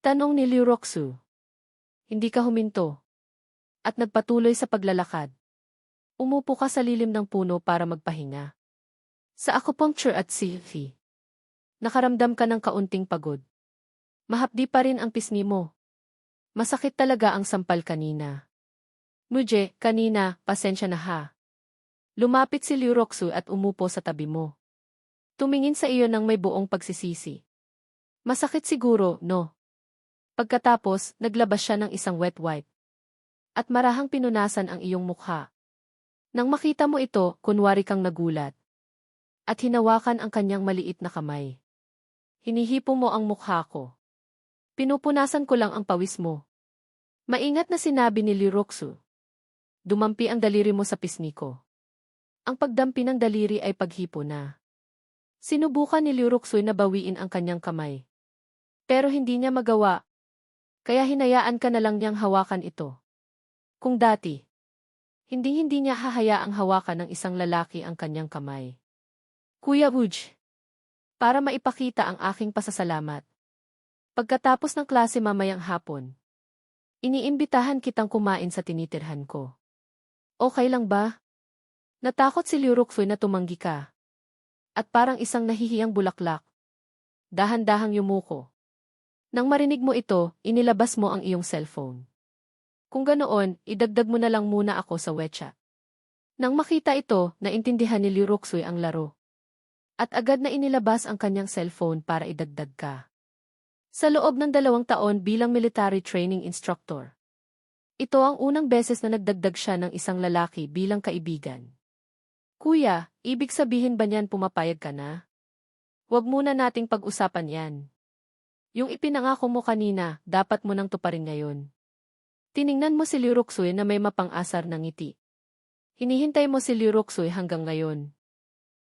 Tanong ni Liuroxu. Hindi ka huminto. At nagpatuloy sa paglalakad. Umupo ka sa lilim ng puno para magpahinga. Sa acupuncture at silphy. Nakaramdam ka ng kaunting pagod. Mahapdi pa rin ang pisngi mo. Masakit talaga ang sampal kanina. Muje, kanina, pasensya na ha. Lumapit si Liuroxu at umupo sa tabi mo. Tumingin sa iyo ng may buong pagsisisi. Masakit siguro, no? Pagkatapos, naglabas siya ng isang wet wipe. At marahang pinunasan ang iyong mukha. Nang makita mo ito, kunwari kang nagulat. At hinawakan ang kanyang maliit na kamay. Hinihipo mo ang mukha ko. Pinupunasan ko lang ang pawis mo. Maingat na sinabi ni Liuroxu. Dumampi ang daliri mo sa pisngi ko. Ang pagdampi ng daliri ay paghipo na. Sinubukan ni Liuroxu na bawiin ang kanyang kamay. Pero hindi niya magawa. Kaya hinayaan ka na lang niyang hawakan ito. Kung dati, hindi niya hahayaang hawakan ng isang lalaki ang kanyang kamay. Kuya Wuj, para maipakita ang aking pasasalamat. Pagkatapos ng klase mamayang hapon, iniimbitahan kitang kumain sa tinitirhan ko. Okay lang ba? Natakot si Liuroxu na tumanggi ka. At parang isang nahihiyang bulaklak. Dahan-dahang yumuko. Nang marinig mo ito, inilabas mo ang iyong cellphone. Kung ganoon, idagdag mo na lang muna ako sa WeChat. Nang makita ito, naintindihan ni Liuroxu ang laro. At agad na inilabas ang kanyang cellphone para idagdag ka. Sa loob ng 2 taon bilang military training instructor. Ito ang unang beses na nagdagdag siya ng isang lalaki bilang kaibigan. Kuya, ibig sabihin ba niyan pumapayag ka na? Huwag muna nating pag-usapan yan. Yung ipinangako mo kanina, dapat mo nang tuparin ngayon. Tiningnan mo si Liuroxu na may mapang-asar ng ngiti. Hinihintay mo si Liuroxu hanggang ngayon.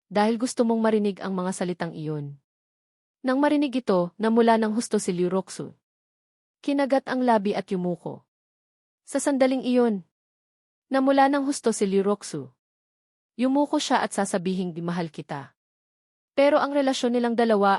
Dahil gusto mong marinig ang mga salitang iyon. Nang marinig ito, namula ng husto si Liuroxu. Kinagat ang labi at yumuko. Sa sandaling iyon, namula ng husto si Liuroxu. Yumuko siya at sasabihing di mahal kita. Pero ang relasyon nilang dalawa